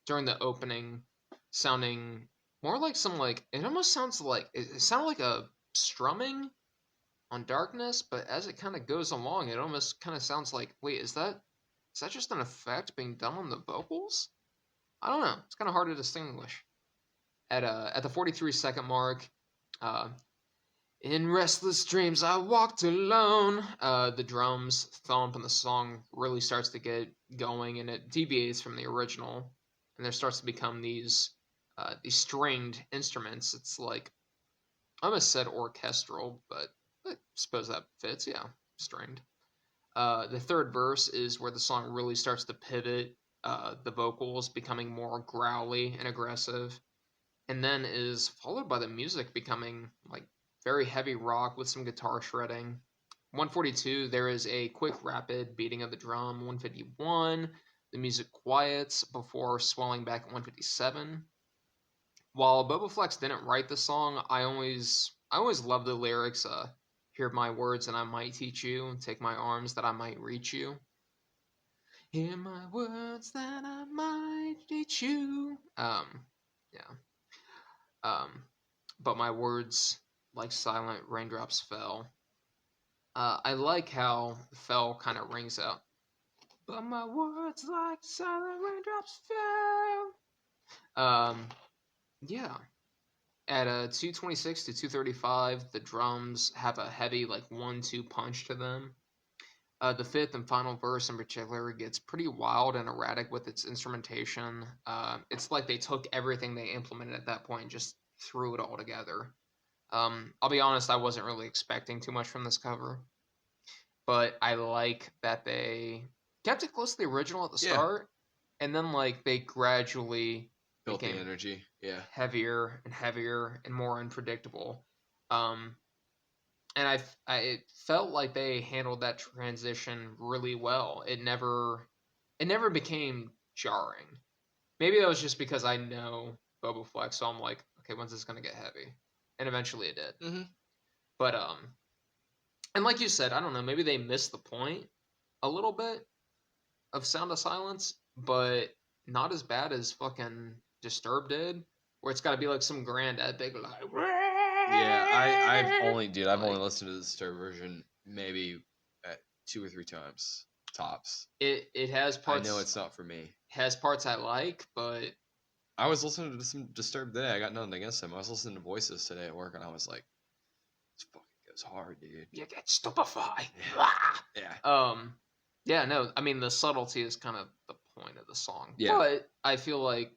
during the opening, sounding more like some like it almost sounds like it sounded like a strumming on darkness, but as it kind of goes along, it almost kind of sounds like, wait, is that just an effect being done on the vocals? I don't know. It's kind of hard to distinguish. At the 43-second mark, uh, in restless dreams, I walked alone. The drums thump and the song really starts to get going, and it deviates from the original, and there starts to become these stringed instruments. It's like I almost said orchestral, but I suppose that fits. Yeah, stringed. The third verse is where the song really starts to pivot. The vocals becoming more growly and aggressive, and then is followed by the music becoming like very heavy rock with some guitar shredding. 142, there is a quick rapid beating of the drum. 151, the music quiets before swelling back at 157. While Bobaflex didn't write the song, I always love the lyrics. Hear my words and I might teach you. Take my arms that I might reach you. Hear my words that I might teach you. Yeah. Um, but my words, like silent raindrops, fell. I like how fell kind of rings out. But my words, like silent raindrops, fell. Yeah. At 226 to 235, the drums have a heavy, like 1-2 punch to them. The fifth and final verse in particular gets pretty wild and erratic with its instrumentation. It's like they took everything they implemented at that point and just threw it all together. I'll be honest, I wasn't really expecting too much from this cover, but I like that they kept it close to the original at the Yeah. start, and then like they gradually Built the became energy. Yeah. heavier and heavier and more unpredictable. Um, and it felt like they handled that transition really well. It never became jarring. Maybe that was just because I know Bobaflex, so I'm like, okay, when's this gonna get heavy? And eventually it did. Mm-hmm. But and like you said, I don't know, maybe they missed the point a little bit of Sound of Silence, but not as bad as fucking Disturbed did, where it's got to be like some grand epic like. Yeah, I've only Like, listened to the Disturbed version maybe at 2 or 3 times tops. it has I parts know it's not for me. has parts I like, but I was listening to some Disturbed today. I got nothing against them. I was listening to Voices today at work, and I was like, "This fucking goes hard, dude." you get stupefied. Yeah. Yeah, no, I mean the subtlety is kind of the point of the song, Yeah. but I feel like.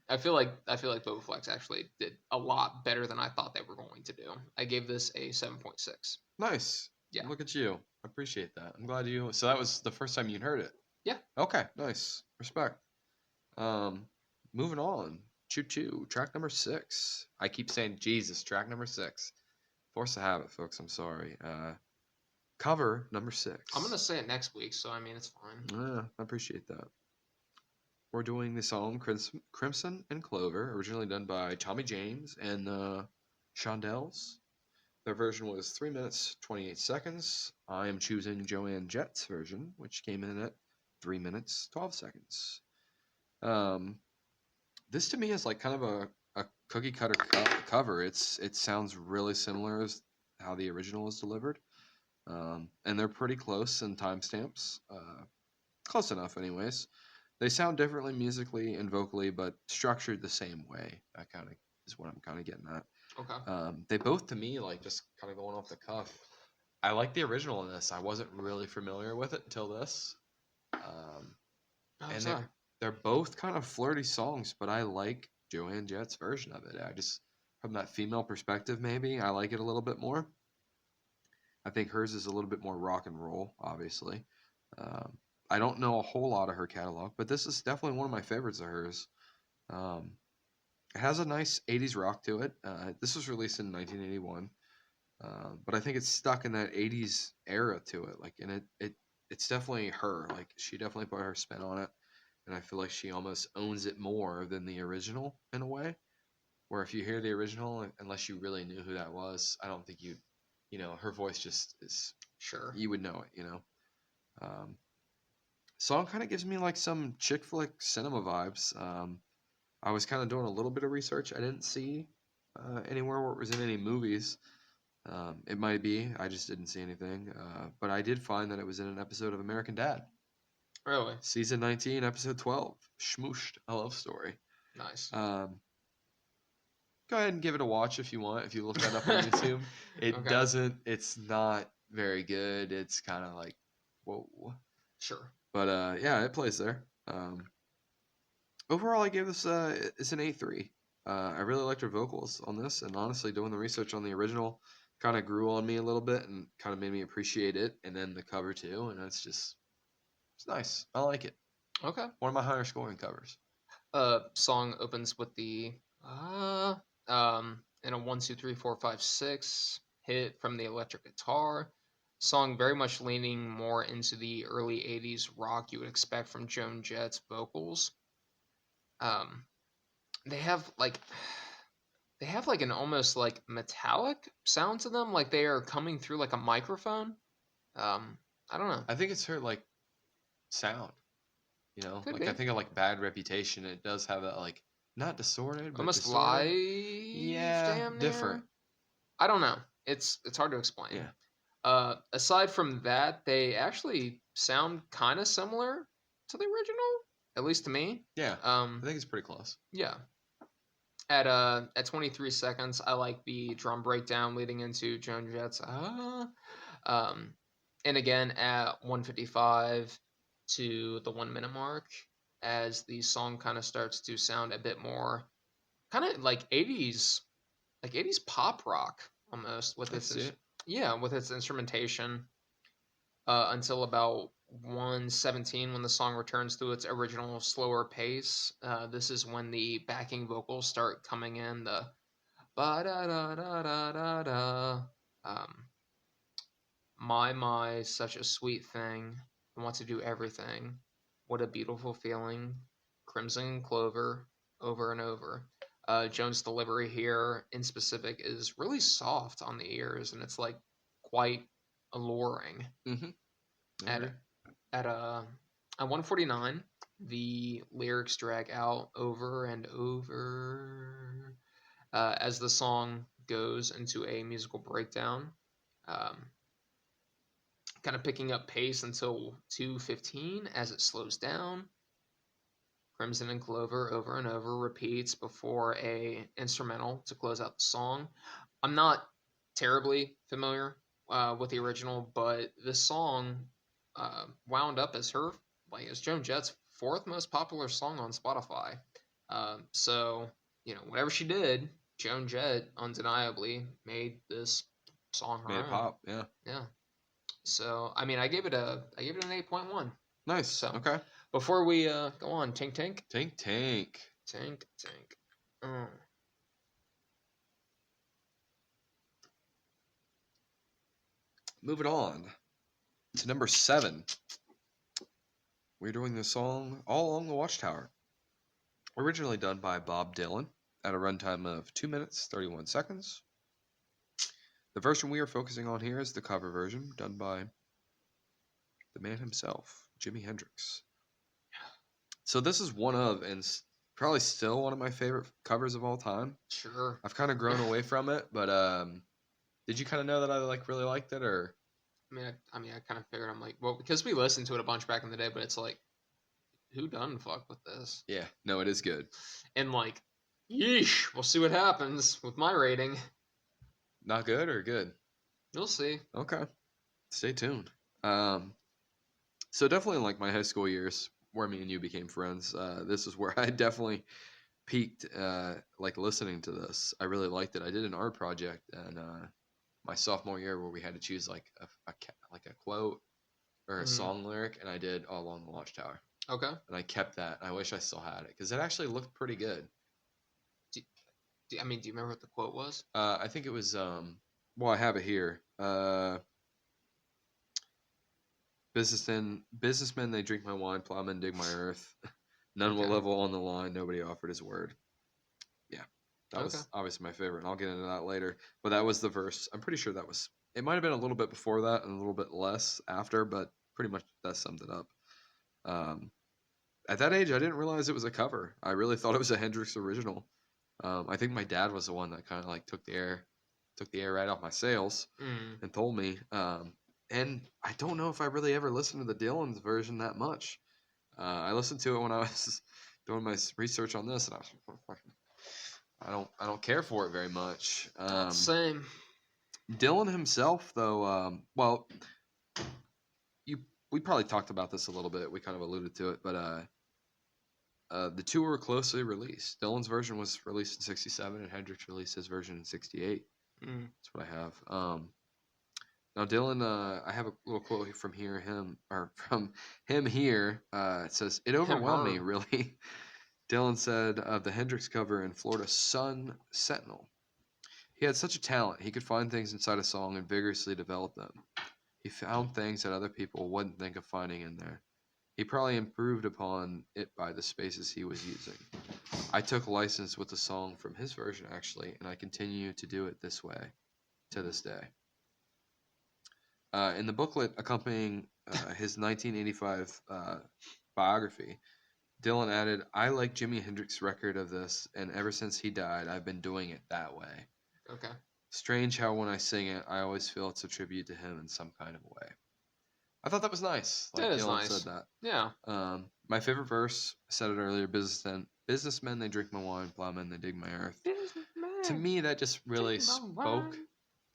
I feel like Bobaflex actually did a lot better than I thought they were going to do. I gave this a 7.6. Nice. Yeah. Look at you. I appreciate that. I'm glad you. So that was the first time you'd heard it. Yeah. Okay. Nice. Respect. Moving on. Choo choo. Track number 6. I keep saying Jesus. Track number 6. Force to habit, folks. I'm sorry. Cover number 6. I'm gonna say it next week, so I mean it's fine. Yeah, I appreciate that. We're doing the song Crimson and Clover, originally done by Tommy James and Shondells. Their version was 3 minutes 28 seconds. I am choosing Jett's version, which came in at 3 minutes 12 seconds. This to me is like kind of a cookie cutter cover. It sounds really similar as how the original was delivered, and they're pretty close in timestamps. Close enough, anyways. They sound differently musically and vocally, but structured the same way. That kind of is what I'm kind of getting at. Okay. They both, to me, like just kind of going off the cuff. I like the original in this. I wasn't really familiar with it until this. And they're both kind of flirty songs, but I like Joan Jett's version of it. I just, from that female perspective, maybe I like it a little bit more. I think hers is a little bit more rock and roll, obviously. I don't know a whole lot of her catalog, but this is definitely one of my favorites of hers. It has a nice 80s rock to it. This was released in 1981, but I think it's stuck in that 80s era to it. Like, and it's definitely her. Like, she definitely put her spin on it. and I feel like she almost owns it more than the original in a way. Where if you hear the original, unless you really knew who that was, I don't think her voice just is. Sure. You would know it, Song kind of gives me like some chick flick cinema vibes. I was kind of doing a little bit of research. I didn't see anywhere where it was in any movies. It might be. I just didn't see anything. But I did find that it was in an episode of American Dad. Really? Season 19, episode 12. Schmooshed, a love story. Nice. Go ahead and give it a watch if you want. If you look that up on YouTube. It's not very good. It's kind of like, whoa. Sure. But yeah, it plays there. Overall, I gave this it's an 8.3. I really liked her vocals on this, and honestly, doing the research on the original kind of grew on me a little bit and kind of made me appreciate it, and then the cover too, and it's nice. I like it. Okay. One of my higher scoring covers. Song opens with the in a 1 2 3 4 5 6 hit from the electric guitar. Song very much leaning more into the early 80s rock you would expect from Joan Jett's vocals. They have like an almost like metallic sound to them, like they are coming through like a microphone. I don't know. I think it's her like sound. Could like be. I think of like Bad Reputation. It does have that like not distorted, but Almost distorted. live. Yeah, damn different. Near. I don't know. It's hard to explain. Yeah. Aside from that, they actually sound kind of similar to the original, at least to me. Yeah. I think it's pretty close. Yeah. At 23 seconds, I like the drum breakdown leading into Joan Jett's and again at 1:55 to the 1 minute mark, as the song kind of starts to sound a bit more kind of like 80s pop rock almost with its with its instrumentation until about 1:17 when the song returns to its original slower pace. This is when the backing vocals start coming in, the ba da da da da da da. My, such a sweet thing. I want to do everything. What a beautiful feeling. Crimson Clover, over and over. Joan's delivery here in specific is really soft on the ears, and it's like quite alluring. Mm-hmm. At 1:49, the lyrics drag out over and over as the song goes into a musical breakdown. Kind of picking up pace until 2:15 as it slows down. Crimson and Clover over and over repeats before a instrumental to close out the song. I'm not terribly familiar with the original, but this song wound up as Joan Jett's 4th most popular song on Spotify. So whatever she did, Joan Jett undeniably made this song her own. Made it pop, yeah. Yeah. So I gave it an 8.1. Nice. So okay. Before we go on, Tank. Oh. Moving on to number 7. We're doing the song All Along the Watchtower. Originally done by Bob Dylan at a runtime of 2 minutes, 31 seconds. The version we are focusing on here is the cover version done by the man himself, Jimi Hendrix. So this is one of, and probably still one of my favorite covers of all time. Sure. I've kind of grown away from it, but did you kind of know that I really liked it, or? I kind of figured, I'm like, well, because we listened to it a bunch back in the day, but it's like, who done fuck with this? Yeah, no, it is good. And like, yeesh, we'll see what happens with my rating. Not good or good? You'll see. Okay, stay tuned. So definitely in like my high school years, where me and you became friends, this is where I definitely peaked, like listening to this. I really liked it. I did an art project in my sophomore year where we had to choose like a quote or a song lyric, and I did All Along the Watchtower. Okay. And I kept that. I wish I still had it because it actually looked pretty good. Do you remember what the quote was? I think it was well, I have it here. Businessmen, they drink my wine, plowmen dig my earth. None will Okay. level on the line. Nobody offered his word. Yeah, that Okay. was obviously my favorite, and I'll get into that later. But that was the verse. I'm pretty sure that was. It might have been a little bit before that and a little bit less after, but pretty much that summed it up. Um, at that age, I didn't realize it was a cover. I really thought it was a Hendrix original. I think my dad was the one that kind of like took the air right off my sails Mm. and told me. And I don't know if I really ever listened to the Dylan's version that much. I listened to it when I was doing my research on this, and I don't care for it very much. Same. Dylan himself, though, well, we probably talked about this a little bit. We kind of alluded to it, but the two were closely released. Dylan's version was released in '67, and Hendrix released his version in '68. Mm. That's what I have. Now Dylan, I have a little quote from him here. It says, "It overwhelmed me, Her. really." Dylan said of the Hendrix cover in Florida's Sun Sentinel, "He had such a talent. He could find things inside a song and vigorously develop them. He found things that other people wouldn't think of finding in there. He probably improved upon it by the spaces he was using. I took license with the song from his version, actually, and I continue to do it this way to this day." In the booklet accompanying his 1985 biography, Dylan added, "I like Jimi Hendrix's record of this, and ever since he died, I've been doing it that way. Okay. Strange how when I sing it, I always feel it's a tribute to him in some kind of way." I thought that was nice. Like That is Dylan nice. said that. Yeah. My favorite verse, I said it earlier, businessmen, they drink my wine, plowmen, they dig my earth. To me, that just really spoke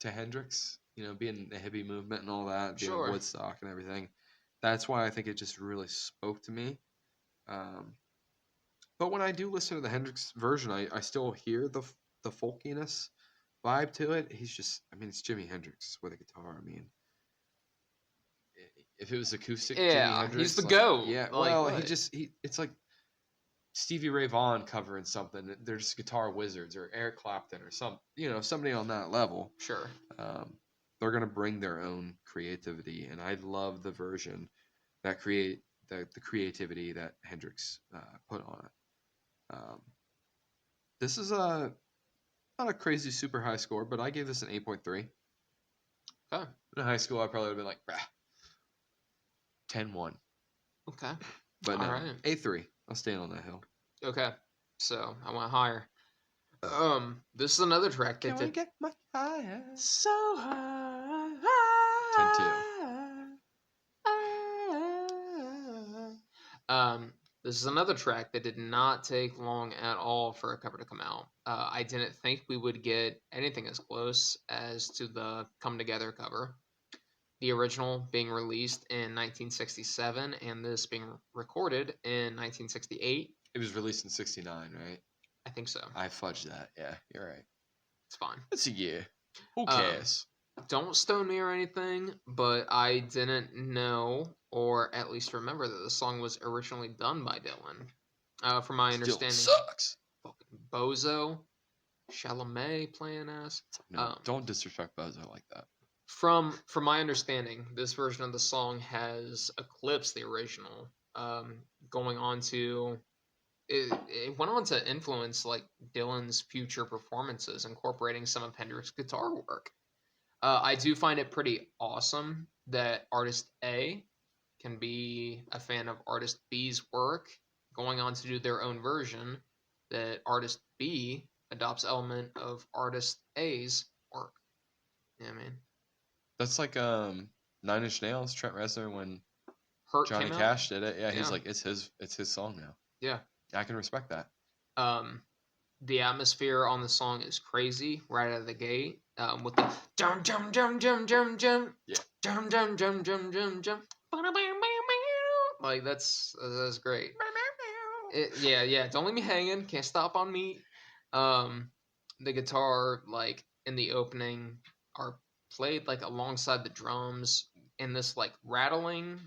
to Hendrix, being the hippie movement and all that, being Sure. at Woodstock and everything. That's why I think it just really spoke to me. But when I do listen to the Hendrix version, I still hear the folkiness vibe to it. It's Jimi Hendrix with a guitar. If it was acoustic Jimi Yeah, he's Hendrix, the like, goat. yeah, Like, well, what? it's like Stevie Ray Vaughan covering something. They're just guitar wizards, or Eric Clapton, or somebody on that level. Sure. They're gonna bring their own creativity, and I love the version that the creativity that Hendrix put on it. This is not a crazy super high score, but I gave this an 8.3. Okay. In high school, I probably would have been like, 10-1. Okay. But All no, right. 8.3. I'll stand on that hill. Okay. So I went higher. This is another track that did get much higher? so high. 10-2. This is another track that did not take long at all for a cover to come out. I didn't think we would get anything as close as to the Come Together cover. The original being released in 1967 and this being recorded in 1968. It was released in '69, right? I think so. I fudged that. Yeah, you're right. It's fine. That's a year. Who cares? Don't stone me or anything, but I didn't know, or at least remember, that the song was originally done by Dylan. From my Still understanding, sucks. fucking Bozo, Chalamet playing ass. No, don't disrespect Bozo like that. From my understanding, this version of the song has eclipsed the original, going on to it went on to influence like Dylan's future performances, incorporating some of Hendrix's guitar work. I do find it pretty awesome that artist A can be a fan of artist B's work, going on to do their own version, that artist B adopts element of artist A's work. Yeah, I mean, That's like 9 Inch Nails, Trent Reznor, when Hurt Johnny came out. Cash did it. Yeah, he's Yeah. like, it's his song now. Yeah. I can respect that. The atmosphere on the song is crazy right out of the gate. With the jump, jump, jump, jump, jump, jump, Yeah. jump, jump, jump, jump, jump, jump. Like that's great. Yeah. Don't leave me hanging. Can't stop on me. The guitar, like in the opening, are played like alongside the drums in this like rattling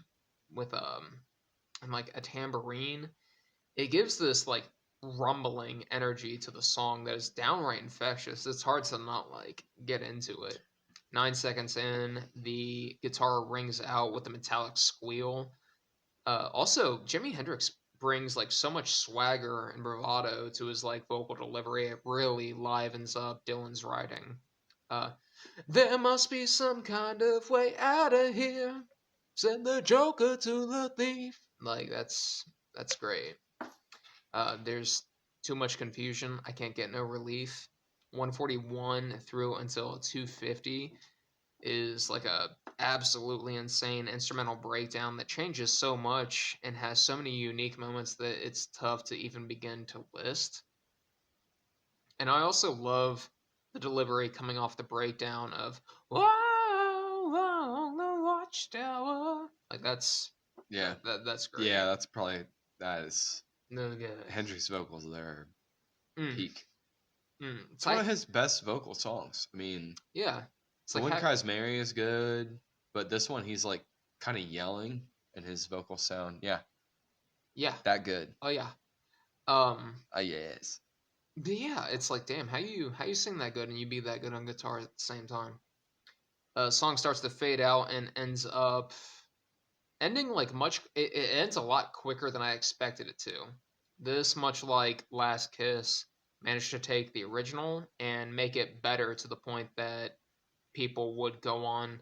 with and like a tambourine. It gives this like rumbling energy to the song that is downright infectious. It's hard to not like get into it. 9 seconds in, the guitar rings out with a metallic squeal. Also, Jimi Hendrix brings like so much swagger and bravado to his like vocal delivery. It really livens up Dylan's writing. There must be some kind of way out of here. Send the Joker to the thief. Like that's great. There's too much confusion. I can't get no relief. 141 through until 250 is like a absolutely insane instrumental breakdown that changes so much and has so many unique moments that it's tough to even begin to list. And I also love the delivery coming off the breakdown of "Whoa, whoa, the Watchtower." Like that's that's great. Yeah, that's probably that is No good. Hendrix vocals there Mm, peak. it's It's one like of his best vocal songs. I mean, yeah, it's The like Wind Cries Mary is good, but this one he's like kind of yelling and his vocal sound, yeah, that good. oh yeah. Yes. But yeah, it's like damn, how you sing that good and you be that good on guitar at the same time. Song starts to fade out and ends up ending like much. It ends a lot quicker than I expected it to. This much like Last Kiss managed to take the original and make it better to the point that people would go on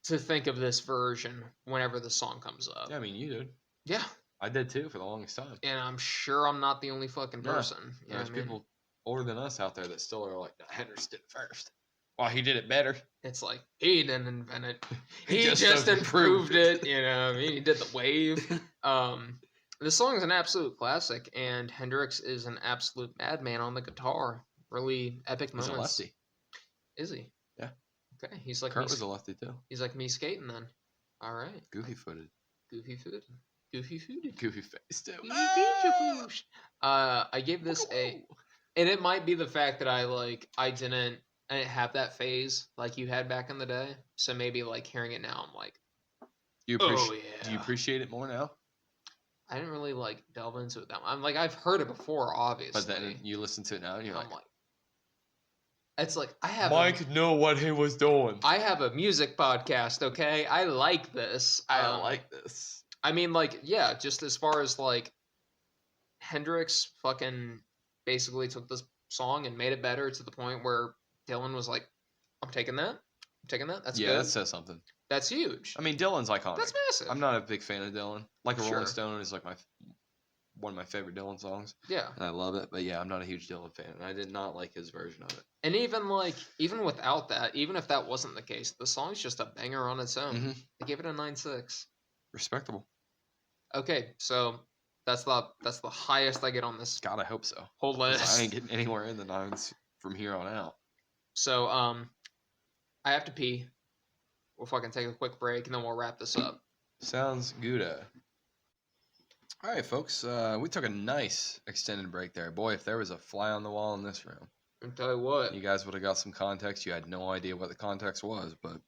to think of this version whenever the song comes up. Yeah, I mean, you did. Yeah, I did too for the longest time. and I'm sure I'm not the only fucking Yeah. person. You know There's what I mean? people older than us out there that still are like, no, Hendrix did it first. Well, he did it better. It's like he didn't invent it. He He just just improved improved it. You know, what I mean, he did the wave. The song is an absolute classic, and Hendrix is an absolute madman on the guitar. Really epic He's a moments. lefty. Is he? Yeah. Okay, he's like Kurt me. was a lefty too. He's like me skating then. All right. Goofy footed. Goofy footed. Goofy footed. Goofy face too. I gave this a, and it might be the fact that I didn't have that phase like you had back in the day. So maybe like hearing it now, I'm like, Do you oh Do you appreciate it more now? I didn't really like delve into it that much. I'm like I've heard it before, obviously. But then you listen to it now and you're I'm like, it's like I have Mike knew what he was doing. I have a music podcast, okay? I like this. I like this. I mean, like, yeah, just as far as like Hendrix fucking basically took this song and made it better to the point where Dylan was like, I'm taking that. I'm taking that. That's good. That says something. That's huge. I mean, Dylan's iconic. That's massive. I'm not a big fan of Dylan. Like a Sure. Rolling Stone is like one of my favorite Dylan songs. Yeah. And I love it. But yeah, I'm not a huge Dylan fan. And I did not like his version of it. And even without that, even if that wasn't the case, the song's just a banger on its own. Mm-hmm. I gave it a 9.6. Respectable. Okay, so that's the highest I get on this. God, I hope so. Whole list. I ain't getting anywhere in the nines from here on out. So I have to pee. We'll fucking take a quick break and then we'll wrap this up. Sounds good. All right, folks. We took a nice extended break there. Boy, if there was a fly on the wall in this room. I'll tell you what. You guys would have got some context. You had no idea what the context was. But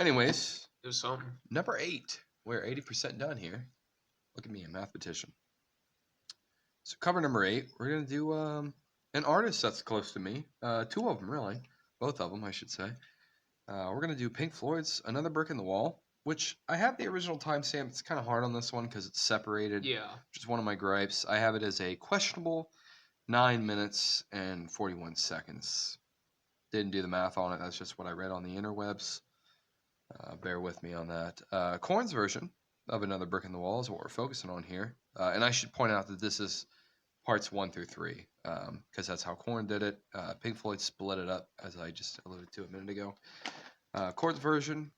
anyways. It was something. Number 8. We're 80% done here. Look at me, a mathematician. So cover number 8, we're going to do an artist that's close to me. 2 of them, really. Both of them, I should say. We're going to do Pink Floyd's Another Brick in the Wall, which I have the original timestamp. It's kind of hard on this one because it's separated. Yeah. Which is one of my gripes. I have it as a questionable 9 minutes and 41 seconds. Didn't do the math on it. That's just what I read on the interwebs. Bear with me on that. Korn's version of Another Brick in the Wall is what we're focusing on here. And I should point out that this is parts 1 through 3, because that's how Korn did it. Pink Floyd split it up, as I just alluded to a minute ago. Korn's version,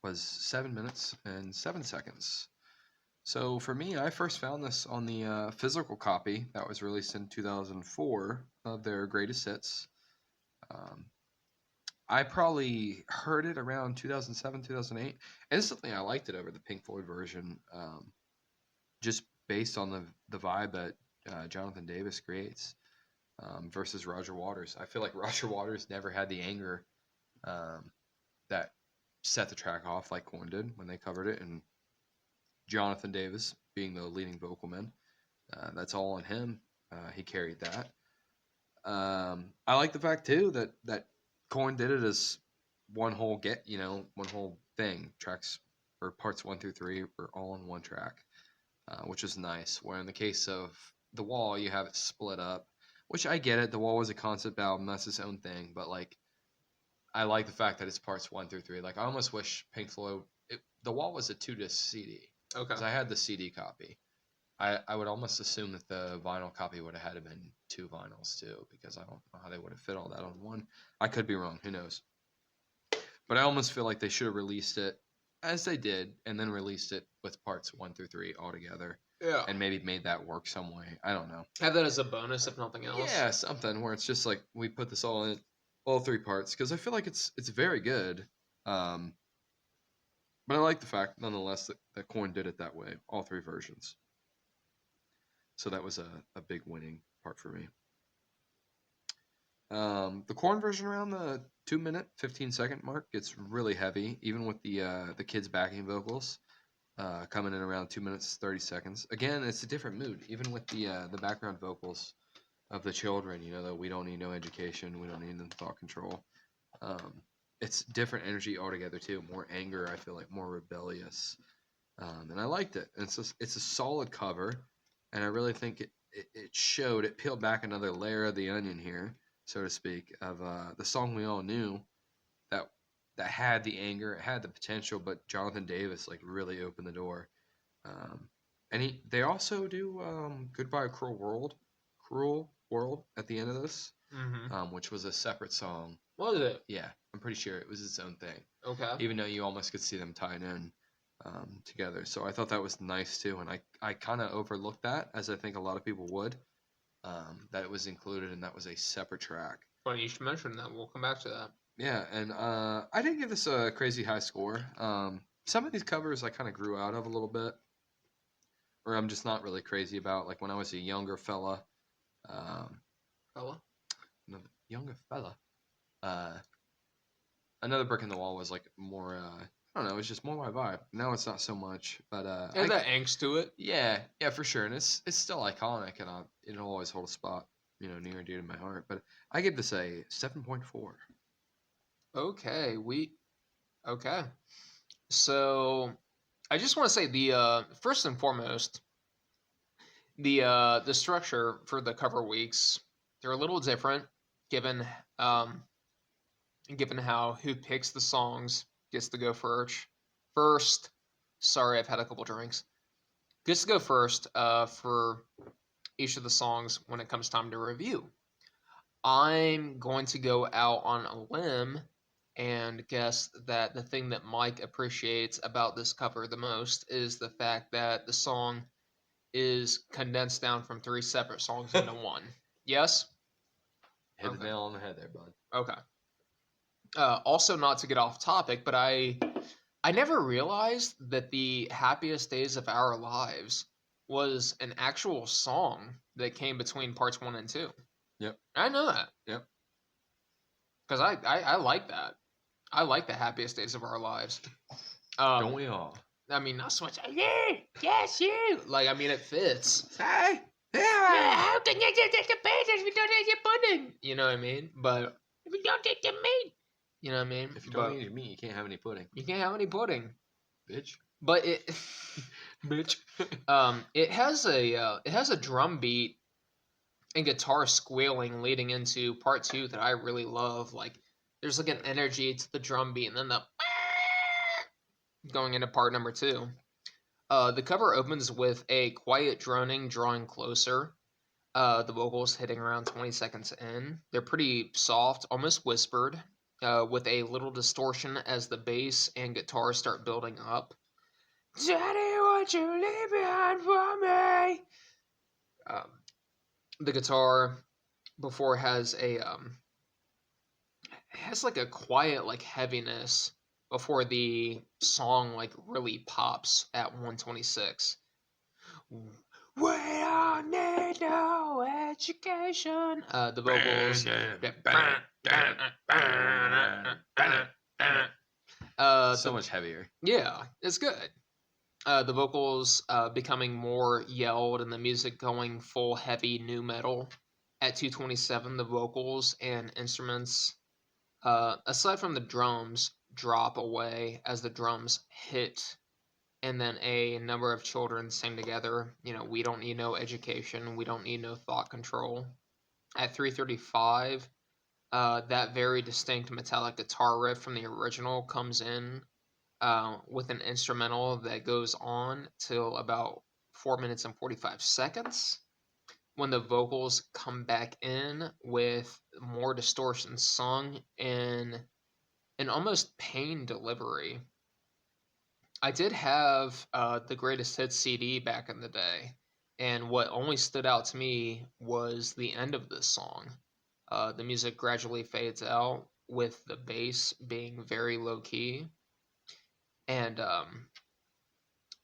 was 7 minutes and 7 seconds. So for me, I first found this on the physical copy that was released in 2004 of their Greatest Hits. I probably heard it around 2007, 2008. Instantly, I liked it over the Pink Floyd version, just based on the vibe that Jonathan Davis creates versus Roger Waters. I feel like Roger Waters never had the anger that set the track off like Korn did when they covered it, and Jonathan Davis being the leading vocal man, that's all on him. He carried that. I like the fact too that Korn did it as one whole thing. Tracks or parts 1 through 3 were all on one track, which was nice. Where in the case of The Wall, you have it split up, which I get it. The Wall was a concept album, that's its own thing, but like I like the fact that it's parts 1 through 3. Like I almost wish Pink Floyd. The Wall was a 2-disc CD. Okay. Because I had the CD copy. I would almost assume that the vinyl copy would have had to been 2 vinyls too, because I don't know how they would have fit all that on one. I could be wrong. Who knows? But I almost feel like they should have released it as they did, and then released it with parts 1 through 3 all together. Yeah. And maybe made that work some way. I don't know. Have that as a bonus, if nothing else. Yeah, something where it's just like we put this all in, all 3 parts, because I feel like it's very good. But I like the fact, nonetheless, that Korn did it that way, all 3 versions. So that was a big winning part for me. The Korn version around the 2-minute, 15-second mark gets really heavy, even with the kids' backing vocals coming in around 2 minutes 30 seconds. Again, it's a different mood, even with the background vocals of the children. You know, that we don't need no education, we don't need no thought control. It's different energy altogether too. More anger, I feel like, more rebellious, and I liked it. And it's a solid cover, and I really think it showed. It peeled back another layer of the onion here, so to speak, of the song we all knew that had the anger, it had the potential, but Jonathan Davis like really opened the door. And they also do "Goodbye Cruel World" at the end of this, which was a separate song. Was it? Yeah, I'm pretty sure it was its own thing. Okay. Even though you almost could see them tied in together. So I thought that was nice too, and I kind of overlooked that, as I think a lot of people would, that it was included and that was a separate track. Funny you should mention that. We'll come back to that. Yeah, and I didn't give this a crazy high score. Some of these covers I kind of grew out of a little bit, or I'm just not really crazy about. Like when I was a younger fella. Fella? Younger fella. Another Brick in the Wall was like more. I don't know. It was just more my vibe. Now it's not so much, but There's that angst to it. Yeah, for sure, and it's still iconic, and it'll always hold a spot, near and dear to my heart. But I give this a 7.4. Okay, okay. So I just want to say the first and foremost, the structure for the cover weeks, they're a little different given how who picks the songs gets to go first. Sorry, I've had a couple drinks. Gets to go first for each of the songs when it comes time to review. I'm going to go out on a limb and guess that the thing that Mike appreciates about this cover the most is the fact that the song is condensed down from 3 separate songs into one. Yes? Hit the nail on the head there, bud. Okay. Also, not to get off topic, but I never realized that the Happiest Days of Our Lives was an actual song that came between parts 1 and 2. Yep. I know that. Yep. Because I like that. I like the Happiest Days of Our Lives. Don't we all? I mean, not so much. Yeah, yes, you. Like, I mean, it fits. Hey, yeah. How can you take the bait if you don't eat your pudding? You know what I mean? But if you don't take the meat, you know what I mean? If you don't eat your meat, you can't have any pudding. You can't have any pudding, bitch. But it, bitch. It has a drum beat and guitar squealing leading into part 2 that I really love. Like, there's like an energy to the drum beat, and then the going into part number 2. The cover opens with a quiet droning drawing closer. The vocals hitting around 20 seconds in. They're pretty soft, almost whispered, with a little distortion as the bass and guitar start building up. Daddy, won't you leave behind for me? The guitar before has like a quiet like heaviness before the song like really pops at 126. We don't need no education. The vocals. So much heavier. Yeah, it's good. The vocals becoming more yelled and the music going full heavy nu metal. At 227, the vocals and instruments, aside from the drums, drop away as the drums hit and then a number of children sing together, we don't need no education, we don't need no thought control. At 3:35, that very distinct metallic guitar riff from the original comes in with an instrumental that goes on till about 4 minutes and 45 seconds, when the vocals come back in with more distortion sung in an almost pain delivery. I did have the Greatest Hits CD back in the day, and what only stood out to me was the end of this song. The music gradually fades out with the bass being very low key, and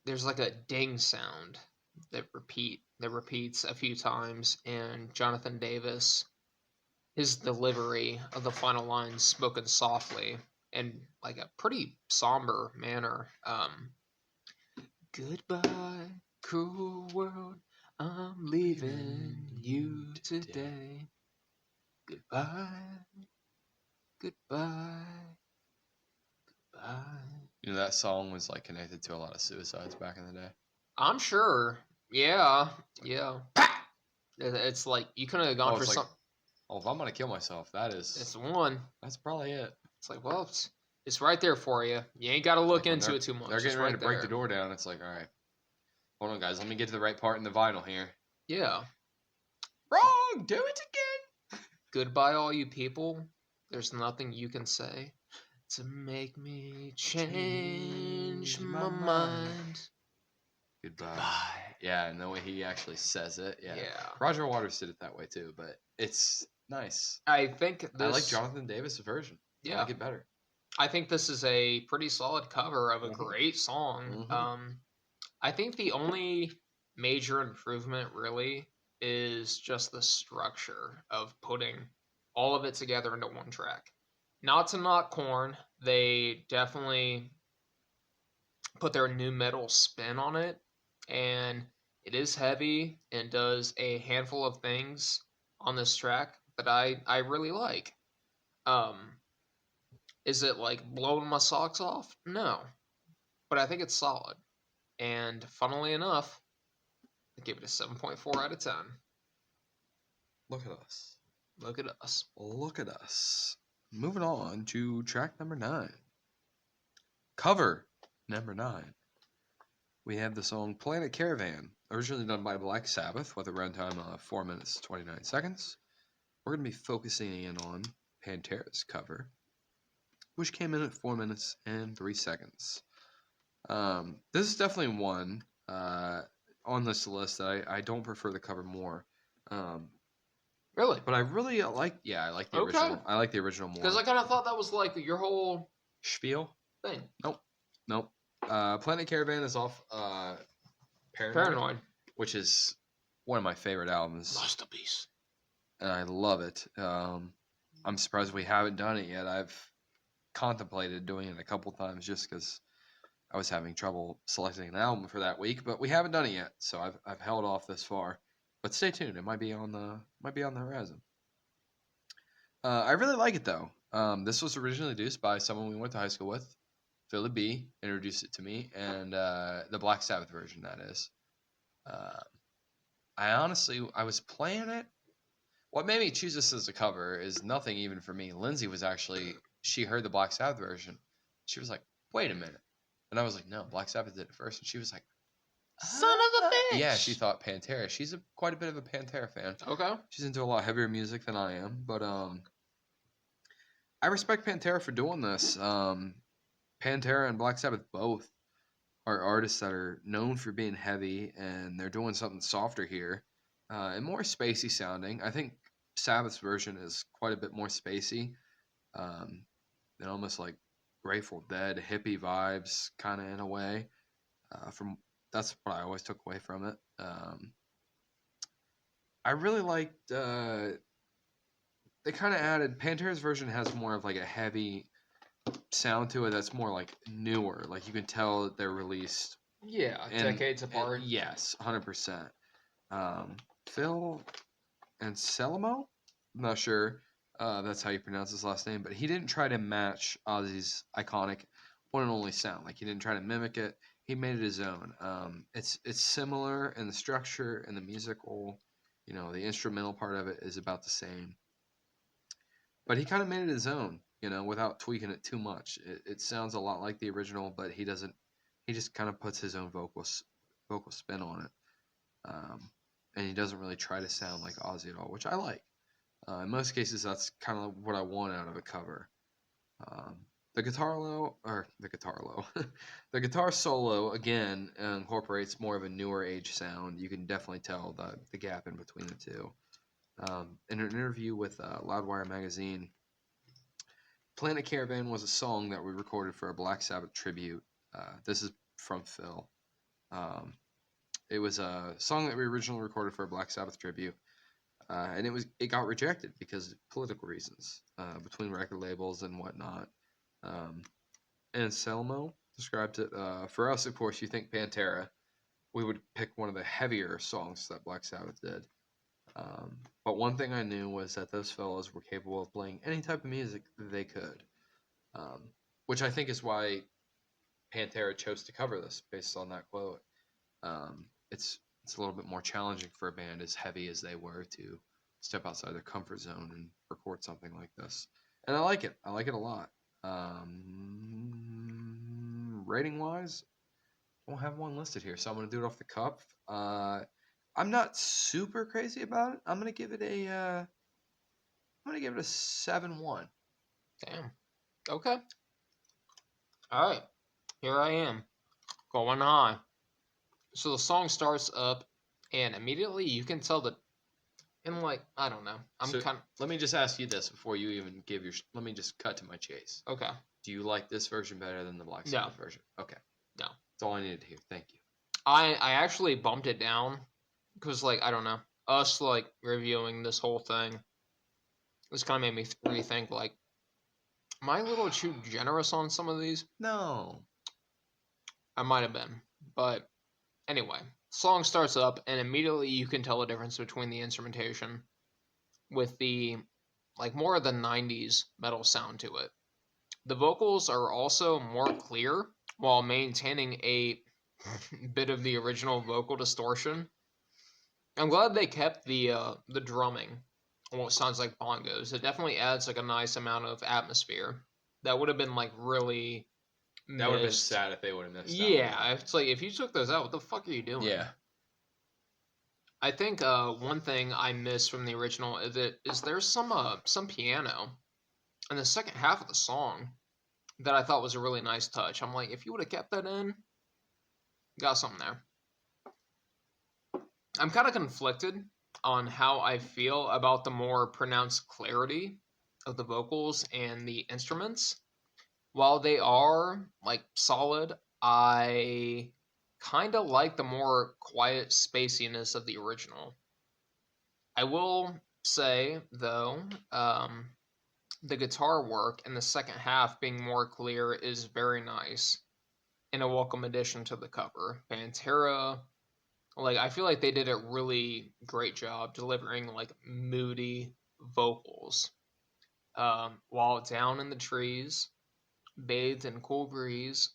there's like a ding sound that repeats a few times, and Jonathan Davis, his delivery of the final lines spoken softly in like a pretty somber manner. Goodbye, cruel world, I'm leaving you today. Goodbye, goodbye, goodbye. That song was like connected to a lot of suicides back in the day. I'm sure. Yeah, yeah. It's like you couldn't have gone for like, something. Oh, if I'm gonna kill myself, It's one. That's probably it. It's like, well, it's right there for you. You ain't got to look into it too much. They're getting ready to break there. the door down. It's like, all right, hold on, guys. Let me get to the right part in the vinyl here. Yeah. Wrong. Do it again. Goodbye, all you people. There's nothing you can say to make me change my mind. Goodbye. Yeah, and the way he actually says it. Yeah. Roger Waters did it that way too, but it's nice. I think I like Jonathan Davis' version. Yeah. I like it better. I think this is a pretty solid cover of a great song. I think the only major improvement really is just the structure of putting all of it together into one track. Not to knock Korn, they definitely put their new metal spin on it, and it is heavy and does a handful of things on this track that I really like. Is it like blowing my socks off? No, but I think it's solid. And funnily enough, I give it a 7.4 out of 10. Look at us. Look at us. Look at us. Moving on to track number 9. Cover number 9. We have the song Planet Caravan, originally done by Black Sabbath with a runtime of 4 minutes 29 seconds. We're going to be focusing in on Pantera's cover, which came in at 4 minutes and 3 seconds. This is definitely one on this list that I don't prefer the cover more. Really? But I really like the original. I like the original more. Because I kind of thought that was like your whole spiel thing. Nope. Planet Caravan is off Paranoid, which is one of my favorite albums. Masterpiece. And I love it. I'm surprised we haven't done it yet. I've contemplated doing it a couple times just because I was having trouble selecting an album for that week, but we haven't done it yet, so I've held off this far. But stay tuned; it might be on the horizon. I really like it though. This was originally introduced by someone we went to high school with, Philly B. Introduced it to me, and the Black Sabbath version, that is. I was playing it. What made me choose this as a cover is nothing even for me. Lindsay she heard the Black Sabbath version. She was like, wait a minute. And I was like, no, Black Sabbath did it first. And she was like, son of a bitch. Yeah, she thought Pantera. She's quite a bit of a Pantera fan. Okay. She's into a lot heavier music than I am. But I respect Pantera for doing this. Pantera and Black Sabbath both are artists that are known for being heavy, and they're doing something softer here and more spacey sounding. I think Sabbath's version is quite a bit more spacey and almost like Grateful Dead hippie vibes, kind of in a way. That's what I always took away from it. I really liked. They kind of added Pantera's version has more of like a heavy sound to it. That's more like newer. Like you can tell that they're released. Yeah, decades apart. Yes, 100%. Phil Anselmo, I'm not sure that's how you pronounce his last name, but he didn't try to match Ozzy's iconic one and only sound. Like he didn't try to mimic it. he made it his own. It's similar in the structure and the musical, the instrumental part of it is about the same. But he kind of made it his own, without tweaking it too much. It sounds a lot like the original, but he doesn't. He just kind of puts his own vocal spin on it, and he doesn't really try to sound like Ozzy at all, which I like. In most cases, that's kind of what I want out of a cover. The guitar the guitar solo again incorporates more of a newer age sound. You can definitely tell the gap in between the two. In an interview with Loudwire magazine, Planet Caravan was a song that we recorded for a Black Sabbath tribute. This is from Phil. It was a song that we originally recorded for a Black Sabbath tribute, and it got rejected because of political reasons between record labels and whatnot. And Selmo described it. For us, of course, you think Pantera. We would pick one of the heavier songs that Black Sabbath did. But one thing I knew was that those fellows were capable of playing any type of music they could, which I think is why Pantera chose to cover this based on that quote. It's a little bit more challenging for a band as heavy as they were to step outside their comfort zone and record something like this. And I like it. I like it a lot. Rating wise, I don't have one listed here, so I'm gonna do it off the cuff. I'm not super crazy about it. I'm gonna give it a 7-1. Damn. Okay. All right. Here I am, going high. So the song starts up, and immediately you can tell that. And I don't know. Let me just ask you this before you even give your. Let me just cut to my chase. Okay. Do you like this version better than the Black Sabbath version? Okay. No. That's all I needed to hear. Thank you. I actually bumped it down because I don't know, us reviewing this whole thing. This kind of made me rethink am I a little too generous on some of these? No. I might have been, but anyway, song starts up and immediately you can tell the difference between the instrumentation with the more of the 90s metal sound to it. The vocals are also more clear while maintaining a bit of the original vocal distortion. I'm glad they kept the drumming on what sounds like bongos. It definitely adds a nice amount of atmosphere. That would have been really that would have been sad if they would have missed that. Yeah, it's if you took those out, what the fuck are you doing? Yeah. I think one thing I miss from the original is there's some piano in the second half of the song that I thought was a really nice touch. I'm if you would have kept that in, got something there. I'm kind of conflicted on how I feel about the more pronounced clarity of the vocals and the instruments. While they are solid, I kind of like the more quiet spaciness of the original. I will say though, the guitar work in the second half being more clear is very nice and a welcome addition to the cover. Pantera, I feel like they did a really great job delivering moody vocals. While down in the trees, bathed in cool breeze,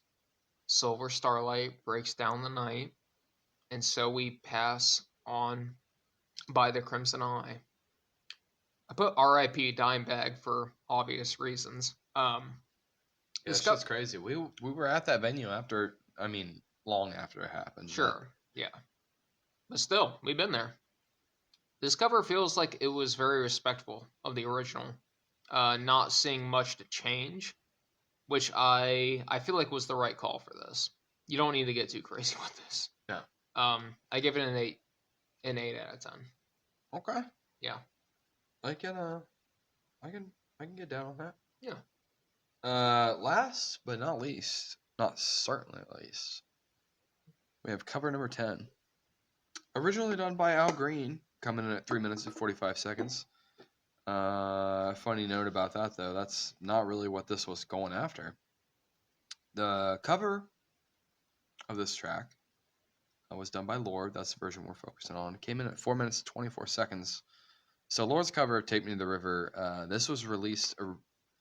silver starlight breaks down the night, and so we pass on by the crimson eye. I put R.I.P. Dimebag for obvious reasons. It's just crazy. We were at that venue long after it happened. Sure, yeah. But still, we've been there. This cover feels like it was very respectful of the original. Not seeing much to change, which I feel like was the right call for this. You don't need to get too crazy with this. No. I give it an 8 out of 10. Okay. Yeah. I can get down on that. Yeah. Last but not least, not certainly least, we have cover number 10. Originally done by Al Green, coming in at 3 minutes and 45 seconds. Funny note about that, though, that's not really what this was going after. The cover of this track was done by Lorde. That's the version we're focusing on. It came in at 4 minutes 24 seconds. So Lorde's cover of Take Me to the River, this was released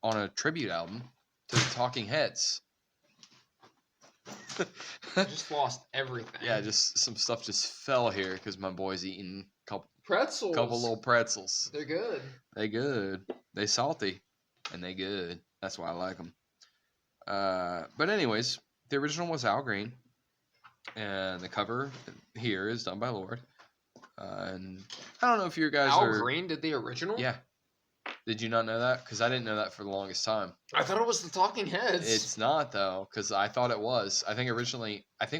on a tribute album to the Talking Heads. I just lost everything. Yeah, just some stuff just fell here because my boy's eating couple Pretzels. little pretzels. They're good. They good. They salty, and they good. That's why I like them. But anyways, the original was Al Green, and the cover here is done by Lorde. And I don't know if you guys Al are... Green did the original? Yeah. Did you not know that? Because I didn't know that for the longest time. I thought it was the Talking Heads. It's not, though, because I thought it was. I think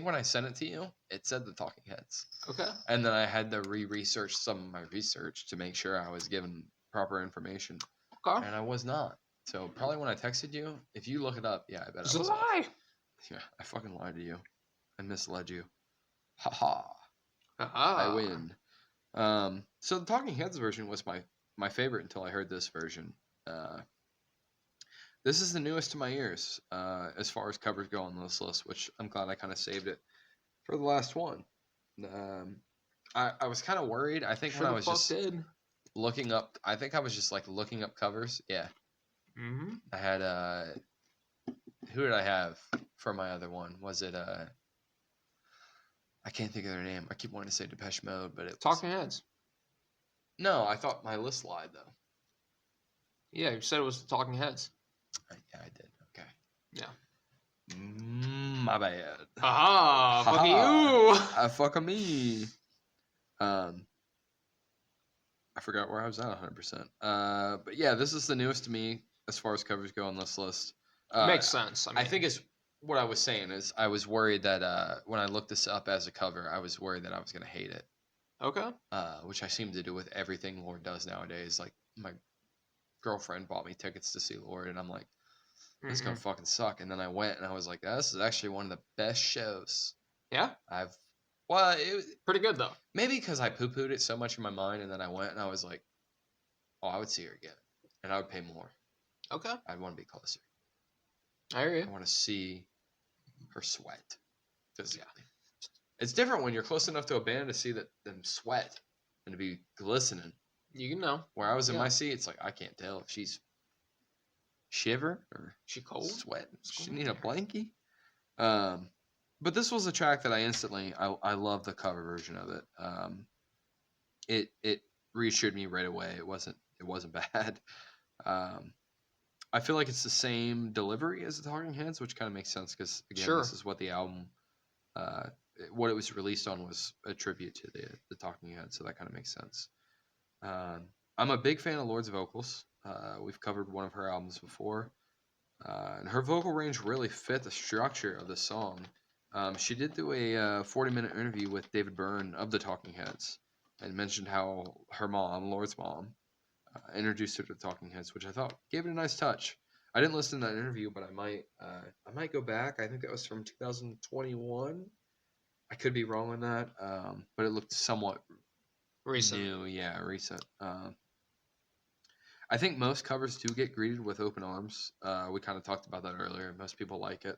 when I sent it to you, it said the Talking Heads. Okay. And then I had to research some of my research to make sure I was given proper information. Okay. And I was not. So probably when I texted you, if you look it up, yeah, I bet It's I was a lie. off. Yeah, I fucking lied to you. I misled you. Ha ha. I win. So the Talking Heads version was my favorite until I heard this version. This is the newest to my ears as far as covers go on this list, which I'm glad I kind of saved it for the last one. I was kind of worried. I think when I was just looking up, I think I was just like looking up covers. Yeah. Mm-hmm. I had who did I have for my other one? Was it I can't think of their name. I keep wanting to say Depeche Mode, but it Talking Heads. No, I thought my list lied though. Yeah, you said it was the Talking Heads. Yeah, I did. Okay. Yeah. My bad. Aha! Fuck you! Fuck me. I forgot where I was at 100%. But yeah, this is the newest to me as far as covers go on this list. Makes sense. I think it's what I was saying is I was worried that when I looked this up as a cover, I was worried that I was going to hate it. Okay. Which I seem to do with everything Lorde does nowadays. Like my girlfriend bought me tickets to see Lorde, and I'm like, this is gonna fucking suck. And then I went, and I was like, this is actually one of the best shows. Yeah. Well, it was pretty good though. Maybe because I poo-pooed it so much in my mind, and then I went, and I was like, oh, I would see her again, and I would pay more. Okay. I'd want to be closer. I hear you. I want to see her sweat. Because it's different when you're close enough to a band to see them sweat and to be glistening. You can know. Where I was in my seat, it's like I can't tell if she's shiver or she cold, sweat. She need a blankie. But this was a track that I instantly I love the cover version of it. It reassured me right away. It wasn't bad. I feel like it's the same delivery as the Talking Heads, which kind of makes sense because again, this is what the album, what it was released on was a tribute to the Talking Heads, so that kind of makes sense. I'm a big fan of Lorde's vocals. We've covered one of her albums before, and her vocal range really fit the structure of the song. She did do a 40-minute interview with David Byrne of the Talking Heads and mentioned how her mom, Lorde's mom, introduced her to the Talking Heads, which I thought gave it a nice touch. I didn't listen to that interview, but I might go back. I think that was from 2021. I could be wrong on that, but it looked somewhat recent. New, yeah, recent. I think most covers do get greeted with open arms. We kind of talked about that earlier. Most people like it.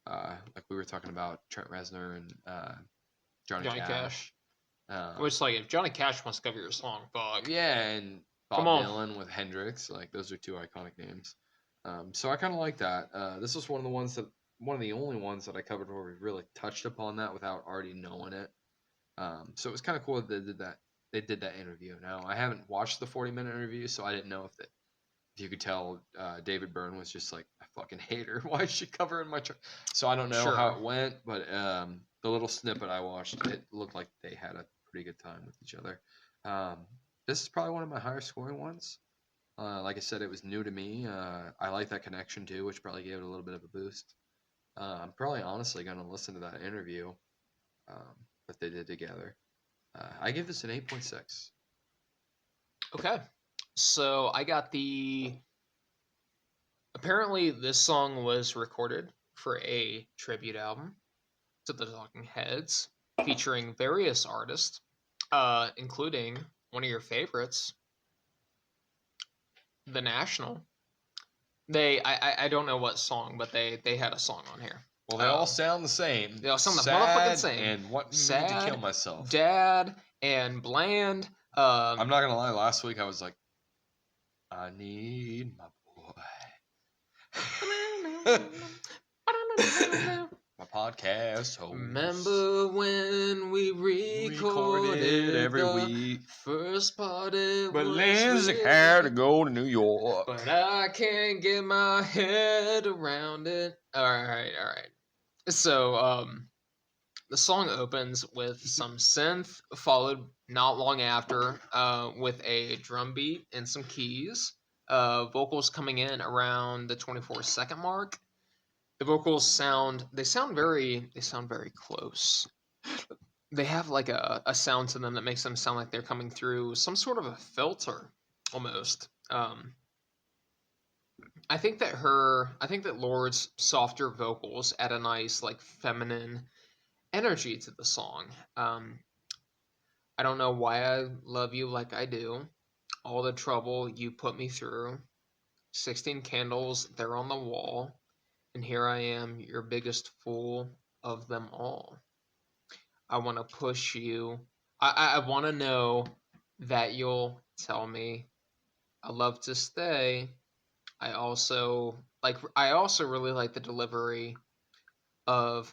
Like we were talking about Trent Reznor and Johnny Cash. Which, like, if Johnny Cash wants to cover your song, fuck. Yeah, and Bob Dylan with Hendrix. Like, those are two iconic names. So I kind of like that. This was one of the only ones that I covered where we really touched upon that without already knowing it. So it was kind of cool that they did that. They did that interview. Now, I haven't watched the 40-minute interview, so I didn't know if you could tell David Byrne was just like, I fucking hate her. Why is she covering my track? So I don't know how it went, but the little snippet I watched, it looked like they had a pretty good time with each other. This is probably one of my higher scoring ones. Like I said, it was new to me. I like that connection too, which probably gave it a little bit of a boost. I'm probably honestly going to listen to that interview that they did together. I give this an 8.6. Okay. So I got apparently this song was recorded for a tribute album to the Talking Heads featuring various artists, including one of your favorites, The National. I don't know what song, but they had a song on here. Well, they all sound the same. They all sound the motherfucking same. And what made me kill myself? Dad and Bland. I'm not gonna lie. Last week I was like, I need my boy. My podcast host. Remember when we recorded every the week. first part? It But was Lindsay really- had to go to New York. But I can't get my head around it. All right. So, the song opens with some synth, followed not long after with a drum beat and some keys. Vocals coming in around the 24-second mark. The vocals sound very close. They have like a sound to them that makes them sound like they're coming through some sort of a filter almost. I think that Lorde's softer vocals add a nice like feminine energy to the song. I don't know why I love you like I do. All the trouble you put me through. 16 candles, they're on the wall. And here I am, your biggest fool of them all. I want to push you. I want to know that you'll tell me. I love to stay. I also really like the delivery of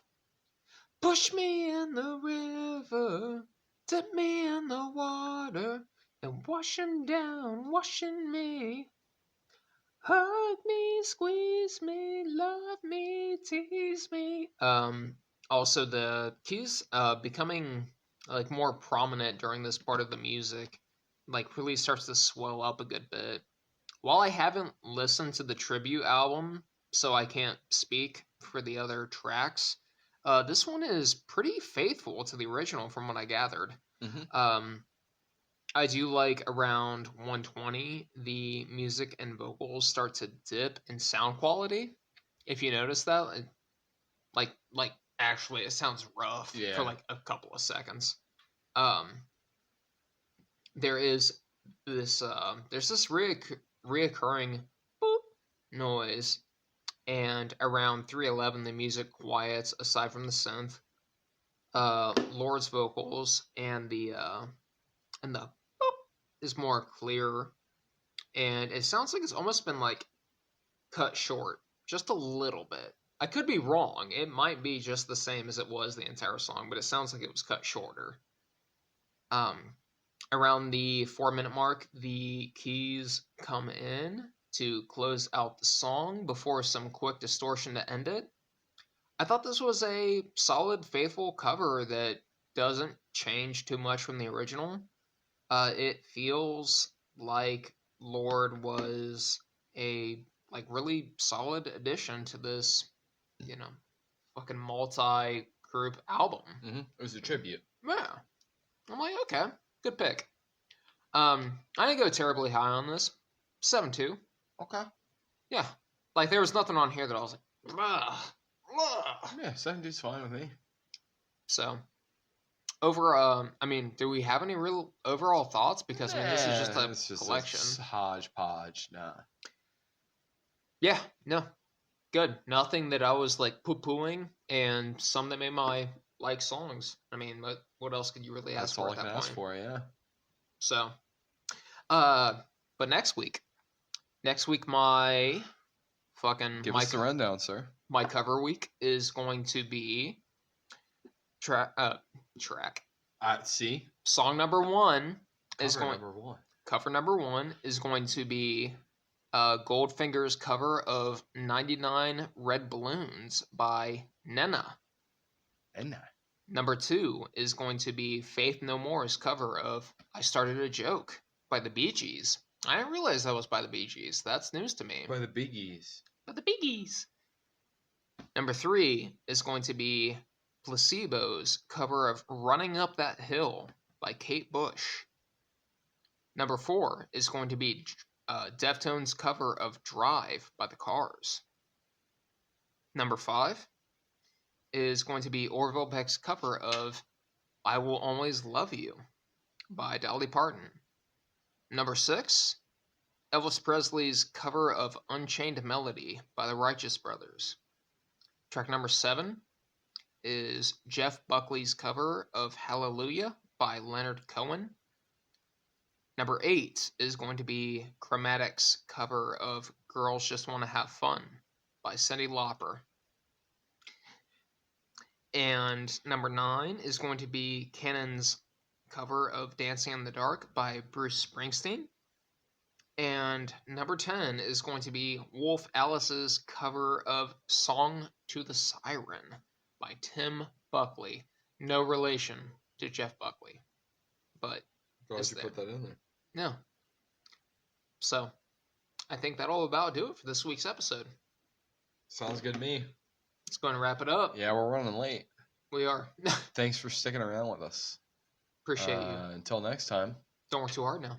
push me in the river, dip me in the water, and washing down, washing me. Hug me, squeeze me, love me, tease me. Also the keys becoming like more prominent during this part of the music, like really starts to swell up a good bit. While I haven't listened to the tribute album, so I can't speak for the other tracks, this one is pretty faithful to the original from what I gathered. Mm-hmm. I do like around 120, the music and vocals start to dip in sound quality. If you notice that, like actually, it sounds rough for like a couple of seconds. Um, there is there's this reoccurring boop noise, and around 311, the music quiets aside from the synth. Lorde's vocals and the boop is more clear, and it sounds like it's almost been like cut short just a little bit. I could be wrong. It might be just the same as it was the entire song, but it sounds like it was cut shorter. Around the 4-minute mark, the keys come in to close out the song before some quick distortion to end it. I thought this was a solid, faithful cover that doesn't change too much from the original. It feels like Lorde was a like really solid addition to this, fucking multi-group album. Mm-hmm. It was a tribute. Yeah, I'm like, okay, good pick. I didn't go terribly high on this, 7.2. Okay. Yeah, like there was nothing on here that I was like, ugh. Yeah, 72's fine with me. So, do we have any real overall thoughts? Because this is just a collection. A hodgepodge. Nah. Yeah, no, good. Nothing that I was like poo-pooing, and some that made my like songs. I mean, what else could you really ask for at that point? That's all I can ask for, yeah. So, but next week, my fucking give us the rundown, sir. My cover week is going to be track. See, song number one cover number one is going to be Goldfinger's cover of 99 Red Balloons by Nena. Number two is going to be Faith No More's cover of I Started a Joke by the Bee Gees. I didn't realize that was by the Bee Gees. That's news to me. By the Biggies. By the Biggies. Number three is going to be Placebo's cover of Running Up That Hill by Kate Bush. Number four is going to be Deftones' cover of Drive by the Cars. Number five is going to be Orville Peck's cover of I Will Always Love You by Dolly Parton. Number six, Elvis Presley's cover of Unchained Melody by the Righteous Brothers. Track number 7 is Jeff Buckley's cover of Hallelujah by Leonard Cohen. Number 8 is going to be Chromatic's cover of Girls Just Want to Have Fun by Cyndi Lauper. And number 9 is going to be Cannon's cover of Dancing in the Dark by Bruce Springsteen. And number 10 is going to be Wolf Alice's cover of Song to the Siren by Tim Buckley. No relation to Jeff Buckley, but Glad you put that in there. No. So, I think that'll about do it for this week's episode. Sounds good to me. Let's go and wrap it up. Yeah, we're running late. We are. Thanks for sticking around with us. Appreciate you. Until next time. Don't work too hard now.